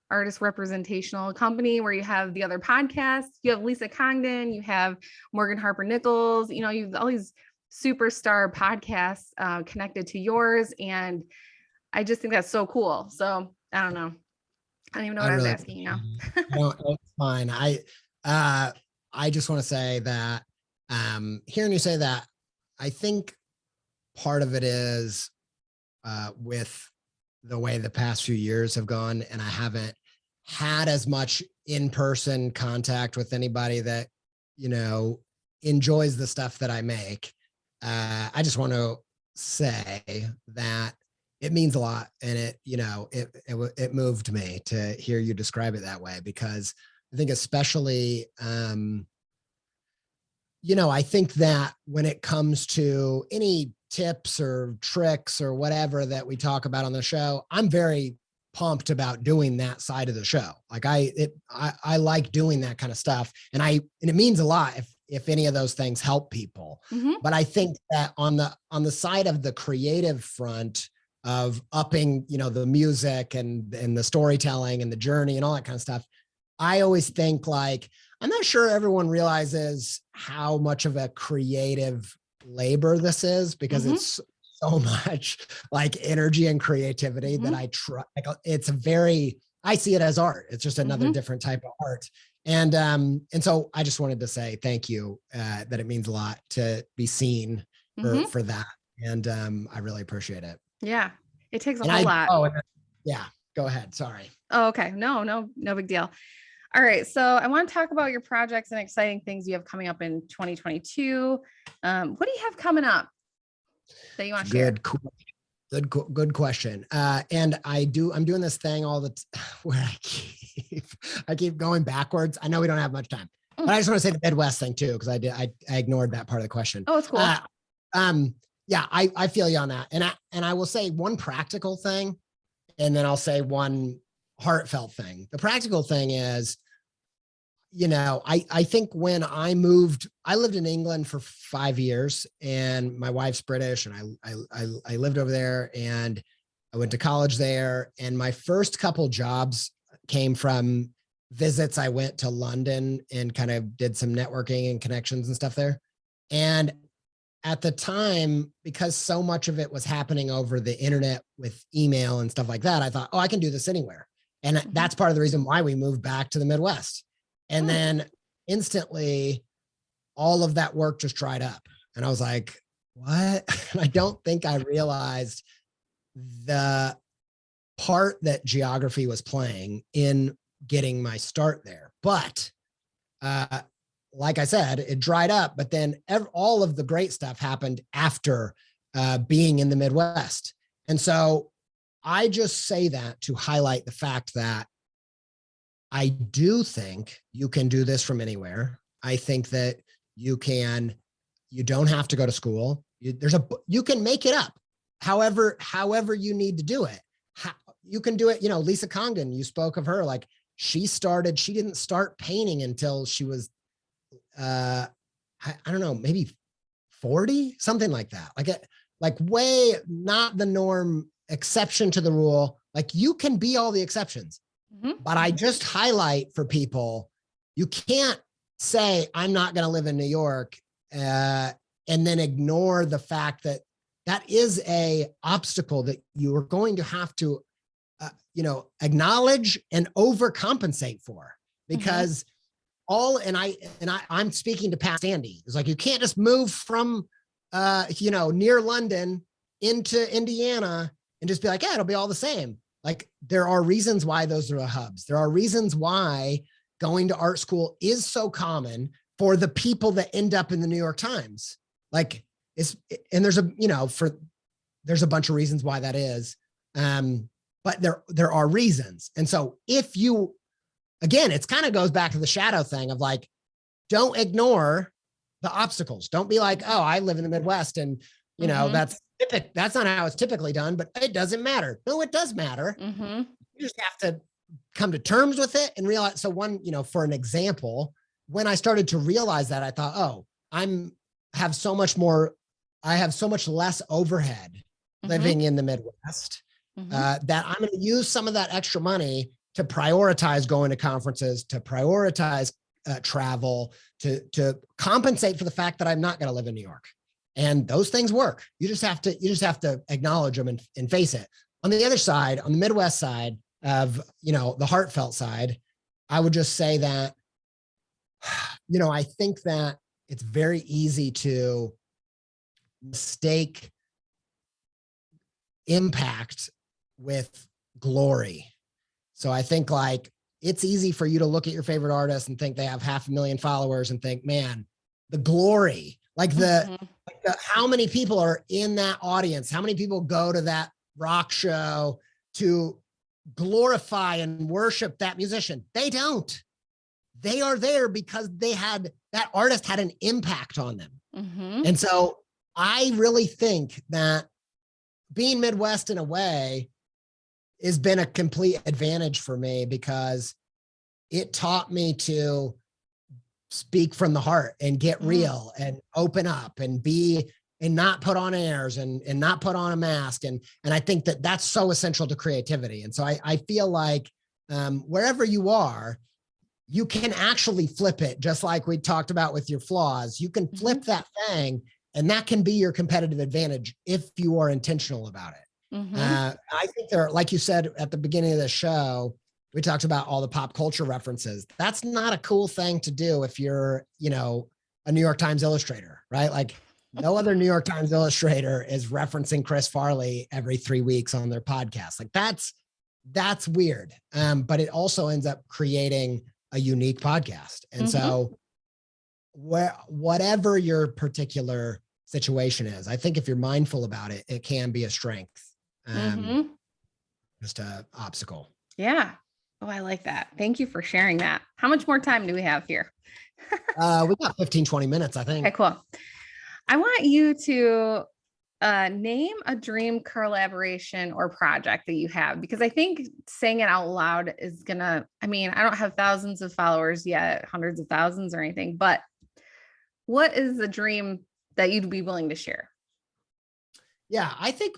artist representational company where you have the other podcasts, you have Lisa Congdon, you have Morgan Harper Nichols, you have all these superstar podcasts connected to yours. And I just think that's so cool. So I don't know. I don't even know what I was asking you now. No, it's fine. I just want to say that hearing you say that, I think part of it is with the way the past few years have gone, and I haven't had as much in-person contact with anybody that, enjoys the stuff that I make. I just want to say that it means a lot. And it moved me to hear you describe it that way, because I think especially, I think that when it comes to any tips or tricks or whatever that we talk about on the show, I'm very pumped about doing that side of the show. Like I like doing that kind of stuff. And it means a lot if any of those things help people. Mm-hmm. But I think that on the side of the creative front of upping, the music and the storytelling and the journey and all that kind of stuff, I always think like, I'm not sure everyone realizes how much of a creative labor this is, because Mm-hmm. it's so much like energy and creativity Mm-hmm. that I try. Like, I see it as art. It's just another Mm-hmm. different type of art. And so I just wanted to say thank you, that it means a lot to be seen Mm-hmm. for that. And I really appreciate it. Yeah, it takes a And whole lot. yeah, go ahead. Sorry. Oh, okay. No big deal. All right. So I want to talk about your projects and exciting things you have coming up in 2022. What do you have coming up that you want to share? Good question. And I'm doing this thing where I keep going backwards. I know we don't have much time, but I just want to say the Midwest thing too, because I ignored that part of the question. Oh, it's cool. Yeah, I feel you on that. And I will say one practical thing, and then I'll say one heartfelt thing. The practical thing is, I think when I lived in England for 5 years, and my wife's British, and I lived over there, and I went to college there. And my first couple jobs came from visits. I went to London and kind of did some networking and connections and stuff there. And at the time, because so much of it was happening over the internet with email and stuff like that, I thought, oh, I can do this anywhere. And that's part of the reason why we moved back to the Midwest. And then instantly all of that work just dried up. And I was like, what? And I don't think I realized the part that geography was playing in getting my start there. But like I said, it dried up, but then all of the great stuff happened after being in the Midwest. And so I just say that to highlight the fact that I do think you can do this from anywhere. I think that you don't have to go to school. You can make it up however you need to do it. You can do it. Lisa Congdon, you spoke of her, like she didn't start painting until she was, I don't know, maybe 40, something like that. Like way not the norm, exception to the rule. Like you can be all the exceptions. Mm-hmm. But I just highlight for people, you can't say, I'm not going to live in New York, and then ignore the fact that is a obstacle that you are going to have to, acknowledge and overcompensate for, because I'm speaking to past Andy. It's like, you can't just move from, near London into Indiana and just be like, yeah, it'll be all the same. Like there are reasons why those are the hubs. There are reasons why going to art school is so common for the people that end up in the New York Times. There's a bunch of reasons why that is. But there are reasons. And so again, it's kind of goes back to the shadow thing of like, don't ignore the obstacles. Don't be like, oh, I live in the Midwest and that's not how it's typically done, but it doesn't matter. No, it does matter. Mm-hmm. You just have to come to terms with it and realize. So for an example, when I started to realize that, I thought, oh, I have so much less overhead living in the Midwest, that I'm going to use some of that extra money to prioritize going to conferences, to prioritize travel, to compensate for the fact that I'm not going to live in New York. And those things work. You just have to acknowledge them and face it. On the other side, on the Midwest side of, the heartfelt side, I would just say that, I think that it's very easy to mistake impact with glory. So I think like it's easy for you to look at your favorite artist and think they have 500,000 followers and think, man, the glory, like how many people are in that audience? How many people go to that rock show to glorify and worship that musician. They don't. They are there because that artist had an impact on them. Mm-hmm. And so I really think that being Midwest in a way has been a complete advantage for me because it taught me to speak from the heart and get real and open up and be and not put on airs and not put on a mask. And I think that that's so essential to creativity. And so I feel like wherever you are, you can actually flip it, just like we talked about with your flaws. You can flip that thing, and that can be your competitive advantage if you are intentional about it. I think like you said at the beginning of the show, we talked about all the pop culture references. That's not a cool thing to do if you're, a New York Times illustrator, right? Like no other New York Times illustrator is referencing Chris Farley every 3 weeks on their podcast. Like that's weird. But it also ends up creating a unique podcast. And so whatever your particular situation is, I think if you're mindful about it, it can be a strength. Just an obstacle. Yeah. Oh, I like that. Thank you for sharing that. How much more time do we have here? We got 15, 20 minutes, I think. Okay, cool. I want you to name a dream collaboration or project that you have, because I think saying it out loud is I don't have thousands of followers yet, hundreds of thousands or anything, but what is the dream that you'd be willing to share? Yeah, I think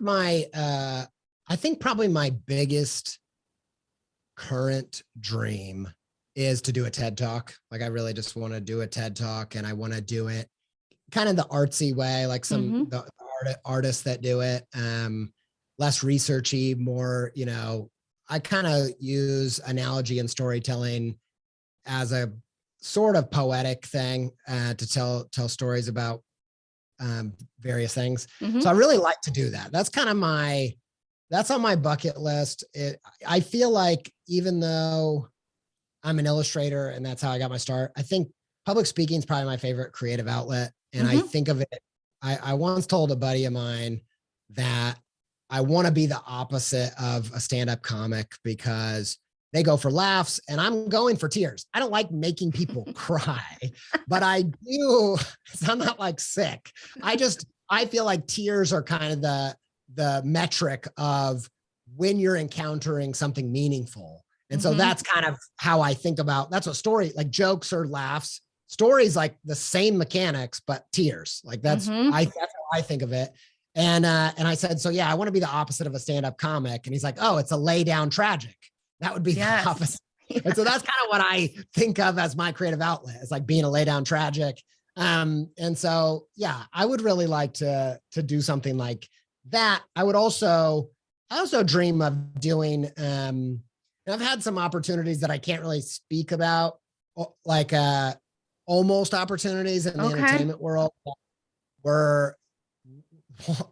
probably my biggest current dream is to do a TED Talk. Like I really just want to do a TED Talk, and I want to do it kind of the artsy way, like the artists that do it, less researchy, more, I kind of use analogy and storytelling as a sort of poetic thing to tell stories about various things. So I really like to do that. That's kind of that's on my bucket list. I feel like even though I'm an illustrator and that's how I got my start, I think public speaking is probably my favorite creative outlet. And I think of it, I once told a buddy of mine that I want to be the opposite of a stand-up comic because they go for laughs and I'm going for tears. I don't like making people cry, but I do. So I'm not like sick. I feel like tears are kind of the metric of when you're encountering something meaningful. And so that's kind of how I think about, that's what story, like jokes or laughs, stories, like the same mechanics, but tears. Like that's how I think of it. And I said, so yeah, I want to be the opposite of a stand-up comic. And he's like, oh, it's a lay down tragic. That would be the opposite. And so that's kind of what I think of as my creative outlet. It's like being a lay down tragic. And so, yeah, I would really like to do something like that. I also dream of doing, and I've had some opportunities that I can't really speak about, like almost opportunities in the entertainment world. Were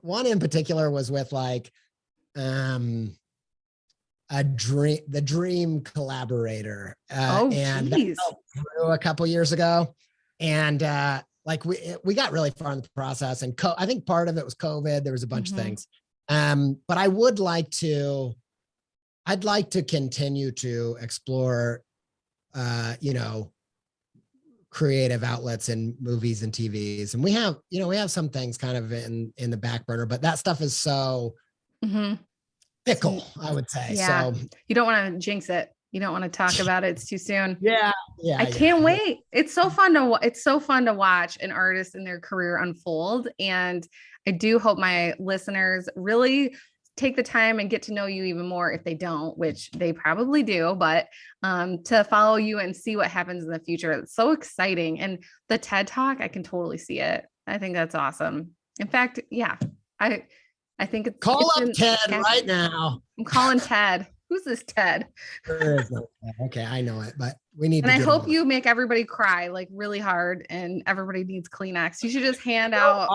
one in particular was with like the dream collaborator, and that fell through a couple years ago, and like we got really far in the process, and I think part of it was COVID. There was a bunch of things, but I'd like to continue to explore, creative outlets in movies and TVs. And we have some things kind of in the back burner, but that stuff is so fickle, I would say. Yeah. So you don't want to jinx it. You don't want to talk about it. It's too soon. Yeah. I can't wait. It's so fun to watch an artist and their career unfold. And I do hope my listeners really take the time and get to know you even more if they don't, which they probably do, but to follow you and see what happens in the future. It's so exciting. And the TED Talk, I can totally see it. I think that's awesome. In fact, yeah, I think it's call up Ted right now. I'm calling Ted. Who's this Ted? There is no Ted. Okay, I know it, but we need and to I hope you make everybody cry like really hard, and everybody needs Kleenex. You should just hand out,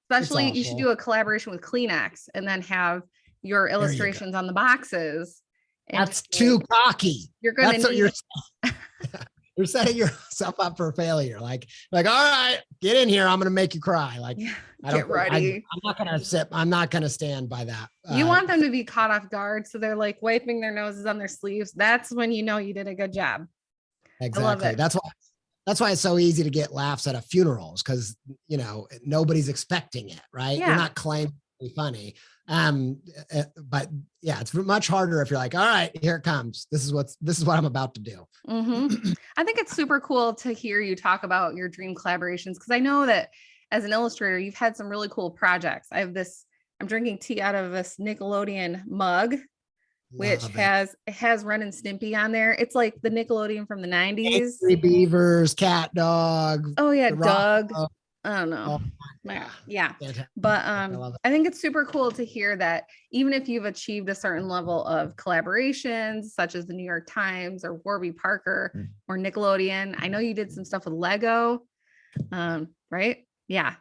especially you should do a collaboration with Kleenex and then have your illustrations on the boxes. That's too cocky. You're going to need you're setting yourself up for failure. Like, all right, get in here. I'm going to make you cry. Like, Yeah, I don't, get ready. I'm not going to sit. I'm not going to stand by that. You want them to be caught off guard. So they're like wiping their noses on their sleeves. That's when you know you did a good job. Exactly. I love it. That's why it's so easy to get laughs at funerals, because nobody's expecting it, right? Yeah. You're not claiming to be funny. But yeah, it's much harder if you're like, all right, here it comes. This is what I'm about to do. Mm-hmm. I think it's super cool to hear you talk about your dream collaborations, because I know that as an illustrator, you've had some really cool projects. I'm drinking tea out of this Nickelodeon mug, which has Ren and Stimpy on there. It's like the Nickelodeon from the 90s. Angry Beavers, Cat Dog. Oh yeah, Doug. I don't know. Oh, yeah. But I think it's super cool to hear that even if you've achieved a certain level of collaborations, such as the New York Times or Warby Parker or Nickelodeon. I know you did some stuff with Lego. Right? Yeah.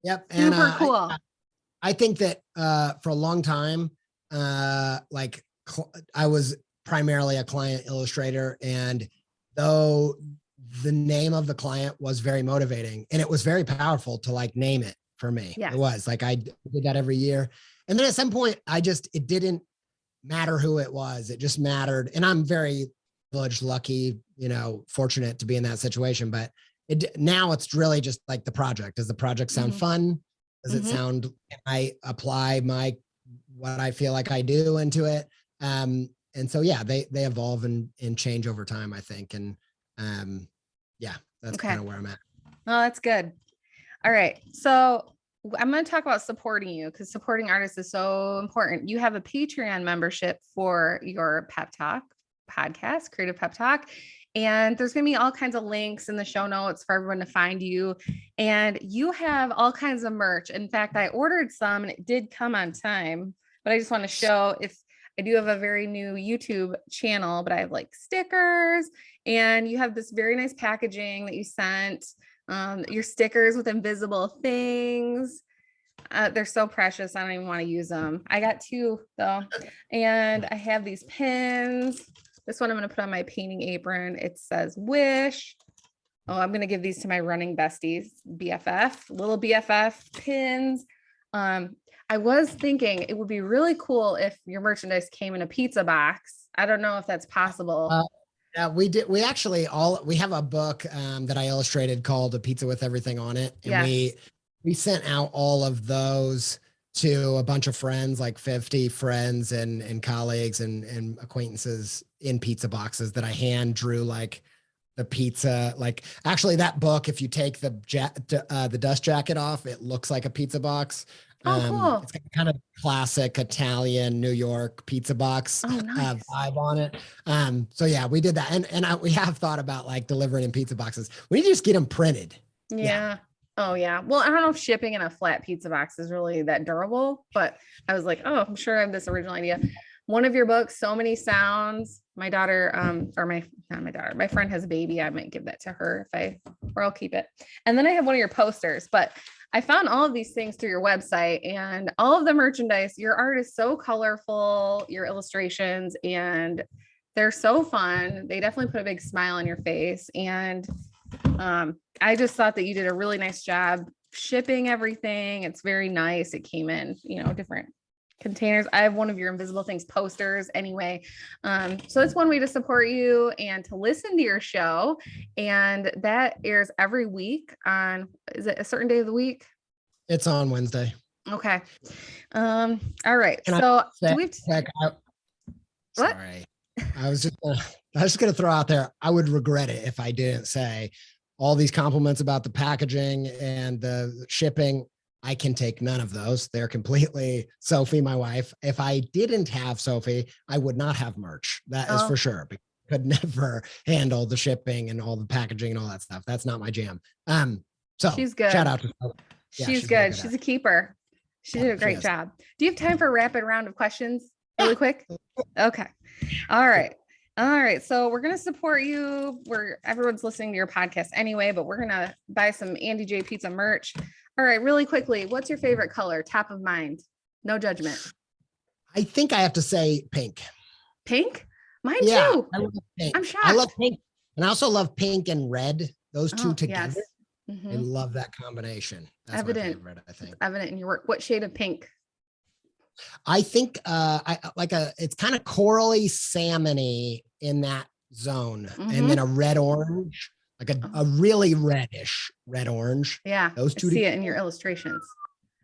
Yep. Super cool. I think that for a long time, I was primarily a client illustrator, and though the name of the client was very motivating, and it was very powerful to like name it for me. Yes. It was like, I did that every year. And then at some point it didn't matter who it was. It just mattered. And I'm very lucky, fortunate to be in that situation, but now it's really just like the project. Does the project sound fun? Does it sound, can I apply what I feel like I do into it? And so, yeah, they evolve and change over time, I think. And yeah, that's kind of where I'm at. Oh, that's good. All right. So I'm going to talk about supporting you, because supporting artists is so important. You have a Patreon membership for your Pep Talk podcast, Creative Pep Talk. And there's going to be all kinds of links in the show notes for everyone to find you. And you have all kinds of merch. In fact, I ordered some and it did come on time, but I just want to show, if I do have a very new YouTube channel, but I have like stickers, and you have this very nice packaging that you sent, your stickers with invisible things. They're so precious. I don't even want to use them. I got 2 though. And I have these pins. This one I'm going to put on my painting apron. It says wish. Oh, I'm going to give these to my running besties, little BFF pins. I was thinking it would be really cool if your merchandise came in a pizza box. I don't know if that's possible. Yeah, we did. We have a book that I illustrated called A Pizza with Everything on It. And we sent out all of those to a bunch of friends, like 50 friends and colleagues and acquaintances, in pizza boxes that I hand drew, like the pizza. Like, actually, that book, if you take the dust jacket off, it looks like a pizza box. Cool. It's got kind of classic Italian New York pizza box vibe on it. So yeah, we did that. And we have thought about like delivering in pizza boxes. We need to just get them printed. Yeah. Oh yeah. Well, I don't know if shipping in a flat pizza box is really that durable, but I was like, oh, I'm sure I have this original idea. One of your books, So Many Sounds. My daughter, my friend has a baby. I might give that to her or I'll keep it. And then I have one of your posters, but I found all of these things through your website, and all of the merchandise. Your art is so colorful, your illustrations, and they're so fun. They definitely put a big smile on your face. And I just thought that you did a really nice job shipping everything. It's very nice. It came in, different containers. I have one of your Invisible Things posters anyway. So it's one way to support you and to listen to your show. And that airs every week is it a certain day of the week? It's on Wednesday. Okay. All right. So do we sorry. I was just going to throw out there, I would regret it if I didn't say all these compliments about the packaging and the shipping. I can take none of those. They're completely Sophie, my wife. If I didn't have Sophie, I would not have merch. That is for sure. Could never handle the shipping and all the packaging and all that stuff. That's not my jam. So she's good. Shout out to Sophie. Yeah, she's good. She's a keeper. She did a great job. Do you have time for a rapid round of questions really quick? Okay. All right. So we're going to support you. Everyone's listening to your podcast anyway, but we're going to buy some Andy J Pizza merch. All right. Really quickly. What's your favorite color? Top of mind. No judgment. I think I have to say pink. Pink? Mine too. I love pink. I'm shocked. I love pink. And I also love pink and red, those two Oh, together. yes. I Mhm. love that combination. That's Evident. my favorite, I It's think. evident in your work. What shade of pink? I think I like it's kind of corally salmony in that zone, and then Mhm. a red orange, like a Oh, really reddish red orange. yeah, Those I two see it together, in your illustrations.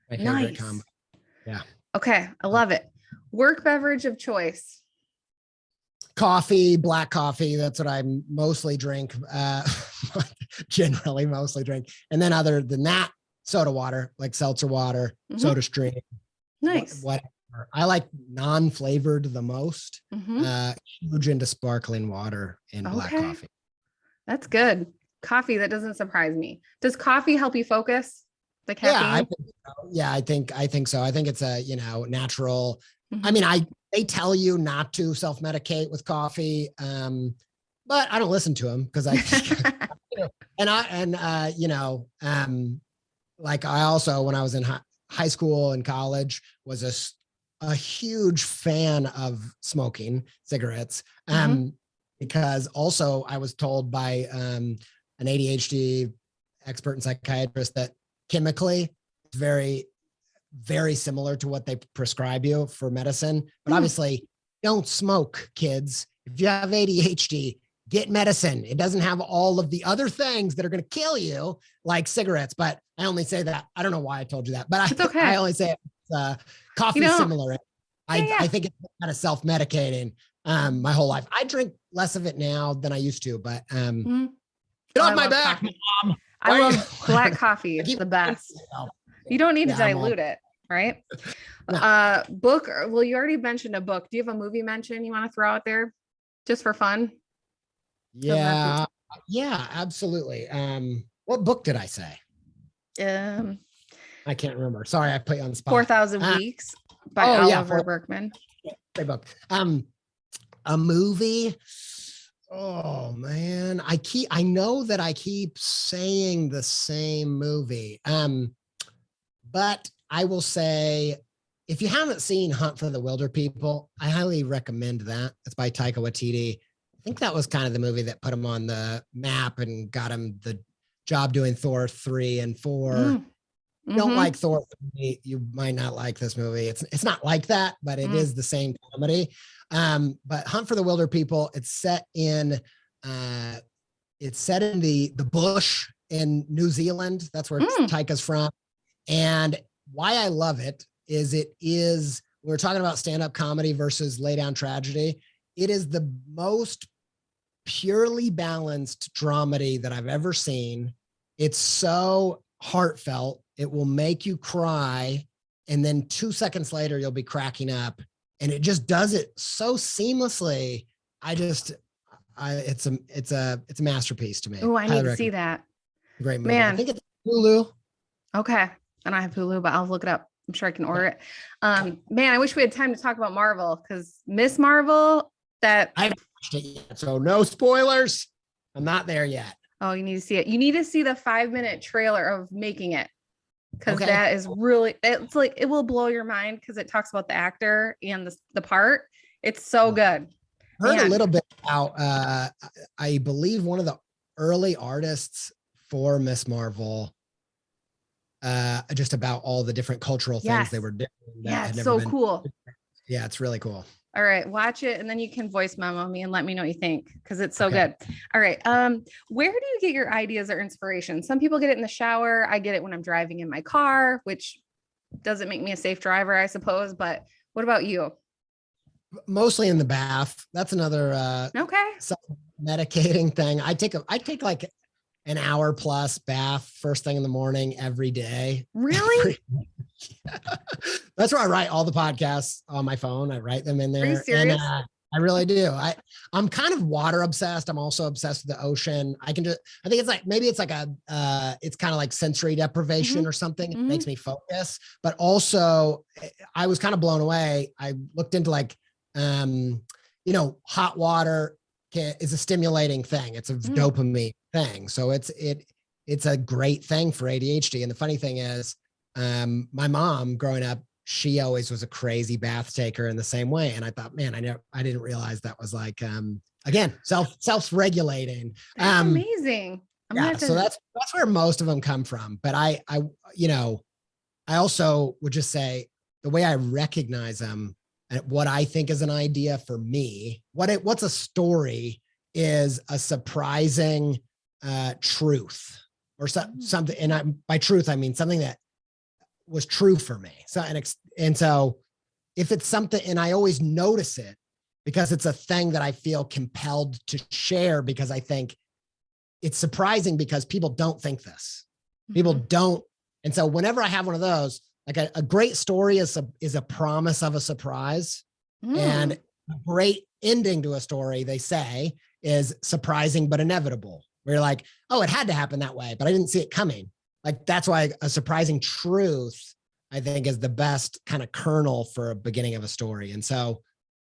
my favorite combo. Nice. Yeah. Okay, I love it. Work beverage of choice. Coffee, black coffee. That's what I mostly drink. Generally, mostly drink. And then other than that, soda water, like seltzer water, Mhm. soda stream, Nice. whatever. I like non-flavored the most. Mhm. Huge into sparkling water and black Okay, coffee. that's good. Coffee, that doesn't surprise me. Does coffee help you focus? The Yeah, I caffeine? think so. Yeah, I think so. I think it's a, natural. I Mhm. mean, they tell you not to self-medicate with coffee. But I don't listen to them because I think like I also, when I was in high school and college, was a huge fan of smoking cigarettes. Mhm. Because also I was told by an ADHD expert and psychiatrist that chemically it's very, very similar to what they prescribe you for medicine. But Mm. obviously, don't smoke, kids. If you have ADHD, get medicine. It doesn't have all of the other things that are going to kill you, like cigarettes. But I only say that. I don't know why I told you that, but It's I okay. only say it. You Coffee's know, similar. yeah, I yeah. think it's kind of self-medicating my whole life. I drink less of it now than I used to, but Mhm. get Oh, off I my love back, coffee. Mom. I Why are you? love black coffee. I It's keep the best. myself. You don't need to Yeah, I'm all. dilute it, right? No. Book. Well, you already mentioned a book. Do you have a movie mention you want to throw out there just for fun? Doesn't have to. Yeah, absolutely. What book did I say? Um, I can't remember. Sorry, I put you on the spot. 4,000 Weeks by Oh yeah, Oliver Berkman. great book. A movie. Oh man, I know that I keep saying the same movie. But I will say, if you haven't seen Hunt for the Wilder People, I highly recommend that. It's by Taika Waititi. I think that was kind of the movie that put him on the map and got him the job doing Thor 3 and 4. Mm, Don't like mm-hmm, Thor 3, you might not like this movie. It's not like that, but it mm, is the same comedy. But Hunt for the Wilder People, uh, it's set in the bush in New Zealand. That's where mm, Taika's from. And why I love we're talking about stand-up comedy versus lay down tragedy. It is the most purely balanced dramedy that I've ever seen. It's so heartfelt. It will make you cry. And then 2 seconds later, you'll be cracking up. And it just does it so seamlessly. It's a masterpiece to me. Oh, I need Highly to see recommend. that. Great movie. I Man, think it's Hulu. okay. I don't have Hulu, but I'll look it up. I'm sure I can order Yeah. it. Man, I wish we had time to talk about Marvel because Miss Marvel, that I haven't watched it yet, so no spoilers. I'm not there yet. oh, you need to see it. You need to see the 5-minute trailer of making it because Okay. that is really, it's like it will blow your mind because it talks about the actor and the part. It's so good. Heard a Man. little bit about I believe one of the early artists for Miss Marvel, just about all the different cultural things Yes. they were doing that Yeah, had it's never so been. cool. Yeah, it's really cool. All right, watch it and then you can voice memo me and let me know what you think because it's so Okay. good. All right. Where do you get your ideas or inspiration? Some people get it in the shower. I get it when I'm driving in my car, which doesn't make me a safe driver, I suppose. But what about you? Mostly in the bath. That's another Okay. medicating thing. I take like an hour plus bath first thing in the morning every day. Really? That's where I write all the podcasts on my phone. I write them in Are you there, and serious? I really do. I'm kind of water obsessed. I'm also obsessed with the ocean. I think it's like maybe it's like it's kind of like sensory deprivation or something. It Mm-hmm. makes me focus, but also I was kind of blown away. I looked into like hot water is a stimulating thing. It's a Mm. dopamine thing, so it's a great thing for ADHD. And the funny thing is, my mom growing up, she always was a crazy bath taker in the same way. And I thought, man, I didn't realize that was like, again, self-regulating. That's amazing. Yeah. So that's where most of them come from. But I also would just say the way I recognize them and what I think is an idea for me, what's a story is a surprising truth or something. And by truth, I mean something that was true for me. So, and so if it's something, and I always notice it because it's a thing that I feel compelled to share because I think it's surprising because people don't think this. People don't. And so whenever I have one of those, like a great story is a promise of a surprise, and a great ending to a story, they say, is surprising but inevitable. Where you're like, oh, it had to happen that way, but I didn't see it coming. Like that's why a surprising truth, I think, is the best kind of kernel for a beginning of a story. And so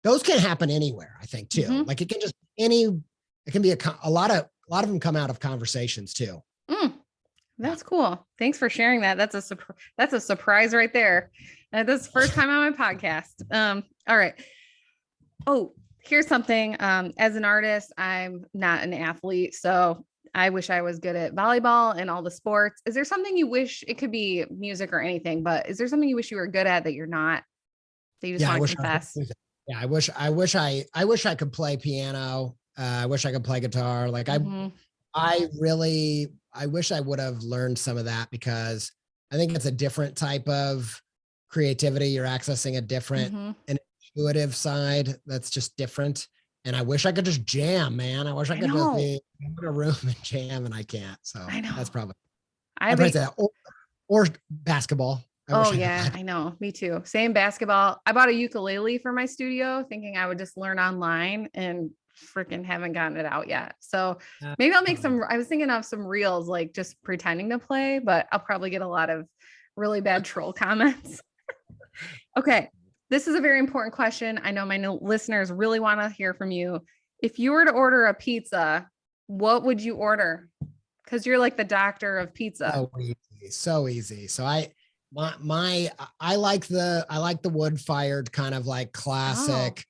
those can happen anywhere, I think, too. Like it can just it can be a lot of them come out of conversations too. That's cool. Thanks for sharing that. That's a surprise right there. This is the first time on my podcast. All right. Oh, here's something. As an artist, I'm not an athlete, so I wish I was good at volleyball and all the sports. Is there something you wish, it could be music or anything, but is there something you wish you were good at that you're not, that you just want to confess? I wish I could play piano. I wish I could play guitar. Like I wish I would have learned some of that because I think it's a different type of creativity. You're accessing a different an intuitive side that's just different. And I wish I could just jam, man. I wish I could just be in a room and jam, and I can't. So that's probably I'd say that. Or basketball. I know. Me too. Same, basketball. I bought a ukulele for my studio thinking I would just learn online, and freaking haven't gotten it out yet. So maybe I'll make I was thinking of some reels, like just pretending to play, but I'll probably get a lot of really bad troll comments. Okay. This is a very important question. I know my listeners really want to hear from you. If you were to order a pizza, what would you order? Because you're like the doctor of pizza. So easy. So I like the wood fired kind of like classic,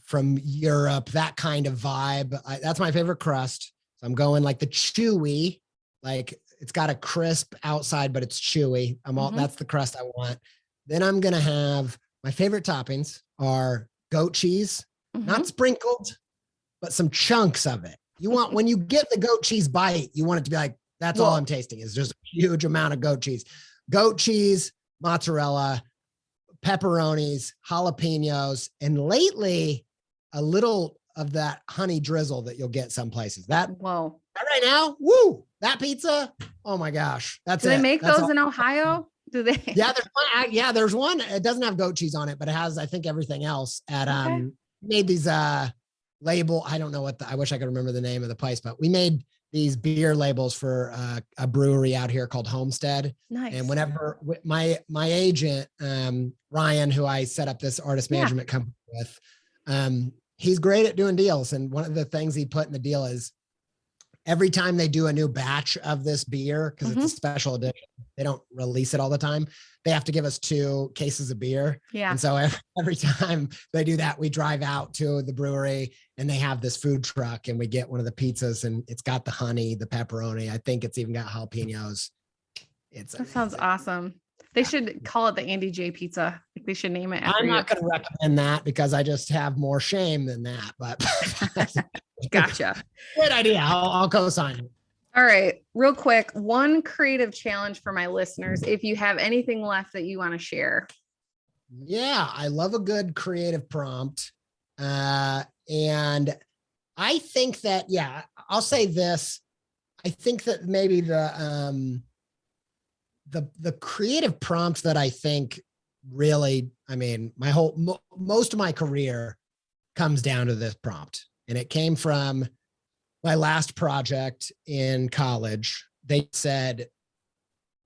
from Europe, that kind of vibe. That's my favorite crust. So I'm going like the chewy, like it's got a crisp outside, but it's chewy. That's the crust I want. Then I'm going to have my favorite toppings are goat cheese, not sprinkled, but some chunks of it. You want, when you get the goat cheese bite, you want it to be like, that's all I'm tasting is just a huge amount of goat cheese, mozzarella, pepperonis, jalapenos, and lately a little of that honey drizzle that you'll get some places. That right now, that pizza. Oh my gosh. Do they make those in Ohio? Do they? There's one. It doesn't have goat cheese on it, but it has, I think, everything else made these label. I don't know I wish I could remember the name of the place, but we made these beer labels for a brewery out here called Homestead. Nice. And whenever my agent, Ryan, who I set up this artist management company with, he's great at doing deals. And one of the things he put in the deal is every time they do a new batch of this beer, because it's a special edition, they don't release it all the time. They have to give us 2 cases of beer. Yeah. And so every time they do that, we drive out to the brewery and they have this food truck and we get one of the pizzas and it's got the honey, the pepperoni. I think it's even got jalapenos. That sounds awesome. They should call it the Andy J pizza. Like they should name it after I'm not going to recommend that because I just have more shame than that, but gotcha. Good idea. I'll co-sign it. All right. Real quick, one creative challenge for my listeners. If you have anything left that you want to share. Yeah, I love a good creative prompt. And I think that, I'll say this. I think that maybe the creative prompts that I think really, I mean, most of my career comes down to this prompt. And it came from my last project in college. They said,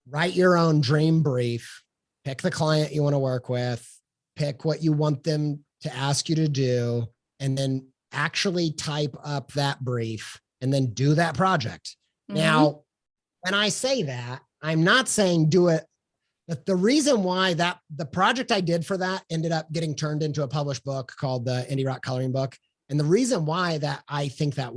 write your own dream brief, pick the client you want to work with, pick what you want them to ask you to do, and then actually type up that brief and then do that project. Now, when I say that, I'm not saying do it the reason why the project I did for that ended up getting turned into a published book called the Indie Rock Coloring Book. And the reason why that I think that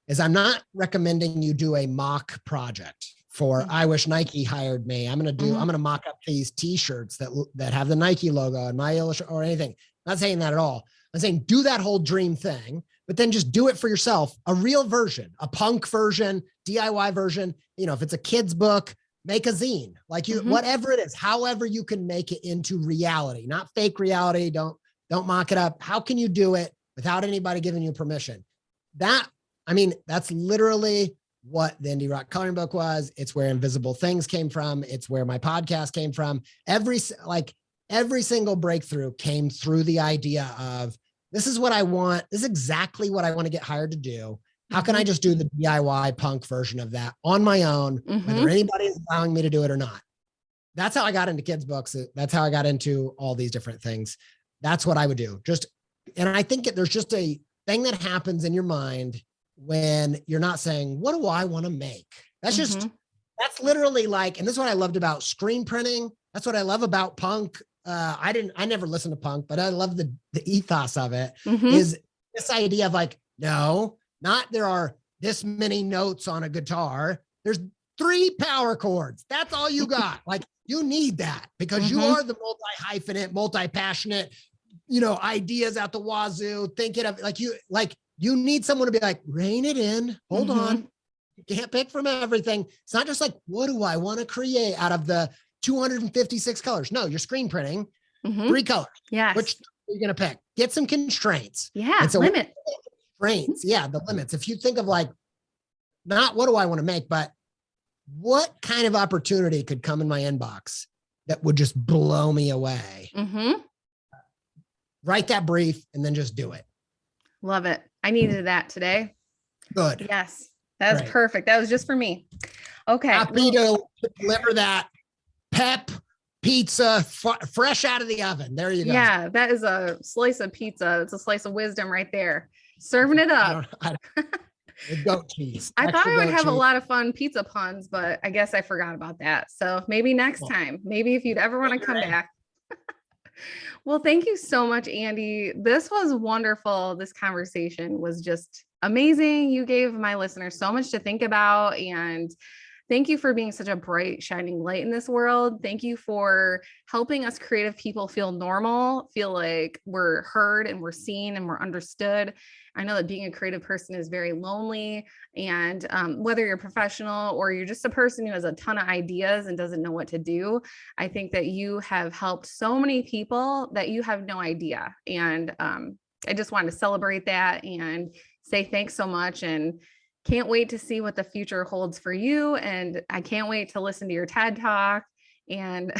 is I'm not recommending you do a mock project for, I wish Nike hired me. I'm going to mock up these t-shirts that have the Nike logo and my Illustrator or anything. I'm not saying that at all. I'm saying do that whole dream thing, but then just do it for yourself. A real version, a punk version, DIY version. You know, if it's a kid's book, make a zine, like whatever it is, however you can make it into reality, not fake reality. Don't mock it up. How can you do it without anybody giving you permission? That's literally what the Indie Rock Coloring Book was. It's where Invisible Things came from. It's where my podcast came from. Every single breakthrough came through the idea of, this is what I want. This is exactly what I want to get hired to do. How can I just do the DIY punk version of that on my own, whether anybody is allowing me to do it or not? That's how I got into kids' books. That's how I got into all these different things. That's what I would do. And I think there's just a thing that happens in your mind when you're not saying, what do I want to make? That's literally like, and this is what I loved about screen printing. That's what I love about punk. I never listened to punk, but I love the ethos of it, is this idea of like, no, not there are this many notes on a guitar. There's 3 power chords. That's all you got. Like, you need that because you are the multi-hyphenate, multi-passionate, ideas out the wazoo, thinking of you need someone to be like, rein it in, hold on. You can't pick from everything. It's not just like, what do I want to create out of the 256 colors? No, you're screen printing 3 colors. Yes. Which are you going to pick? Get some constraints. Yeah. So limit. Constraints. Yeah. The limits. If you think of like, not what do I want to make, but what kind of opportunity could come in my inbox that would just blow me away? Write that brief and then just do it. Love it. I needed that today. Good. Yes. That's perfect. That was just for me. Okay. Happy to deliver that pep pizza fresh out of the oven. There you go. Yeah. That is a slice of pizza. It's a slice of wisdom right there. Serving it up. With goat cheese. I thought I would have a lot of fun pizza puns, but I guess I forgot about that. So maybe next time, maybe if you'd ever want to come back. Well, thank you so much, Andy. This was wonderful. This conversation was just amazing. You gave my listeners so much to think about, and thank you for being such a bright, shining light in this world. Thank you for helping us creative people feel normal, feel like we're heard and we're seen and we're understood. I know that being a creative person is very lonely, and whether you're a professional or you're just a person who has a ton of ideas and doesn't know what to do, I think that you have helped so many people that you have no idea. And I just wanted to celebrate that and say thanks so much, and can't wait to see what the future holds for you. And I can't wait to listen to your TED Talk. And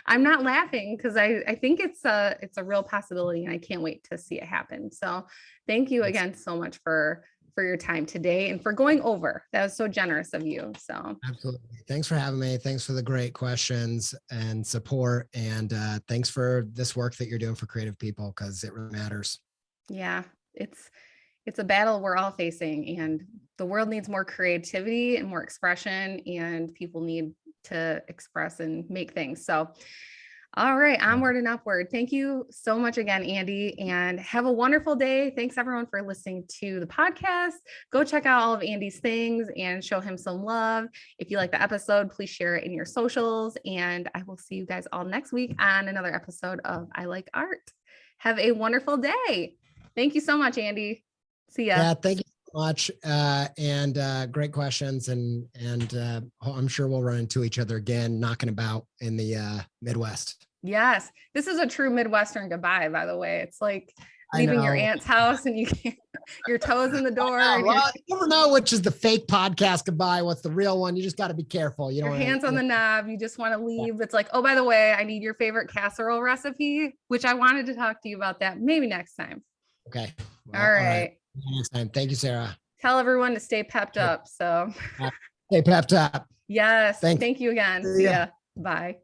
I'm not laughing because I think it's a real possibility, and I can't wait to see it happen. So thank you again so much for your time today and for going over. That was so generous of you. So absolutely. Thanks for having me. Thanks for the great questions and support. And thanks for this work that you're doing for creative people, because it really matters. Yeah, it's a battle we're all facing, and the world needs more creativity and more expression, and people need to express and make things. So, all right, onward and upward. Thank you so much again, Andy, and have a wonderful day. Thanks everyone for listening to the podcast. Go check out all of Andy's things and show him some love. If you like the episode, please share it in your socials, and I will see you guys all next week on another episode of I Like Art. Have a wonderful day. Thank you so much, Andy. See ya. Yeah, thank you so much. And great questions. And I'm sure we'll run into each other again, knocking about in the Midwest. Yes. This is a true Midwestern goodbye, by the way. It's like leaving your aunt's house and you can't, your toes in the door. And well, you never know which is the fake podcast goodbye, what's the real one. You just got to be careful. You know, your hands on the knob. You just want to leave. It's like, oh, by the way, I need your favorite casserole recipe, which I wanted to talk to you about that maybe next time. Okay. Well, all right. Next time. Thank you, Sarah. Tell everyone to stay pepped up. So stay pepped up. Yes. Thank you again. See ya. Bye.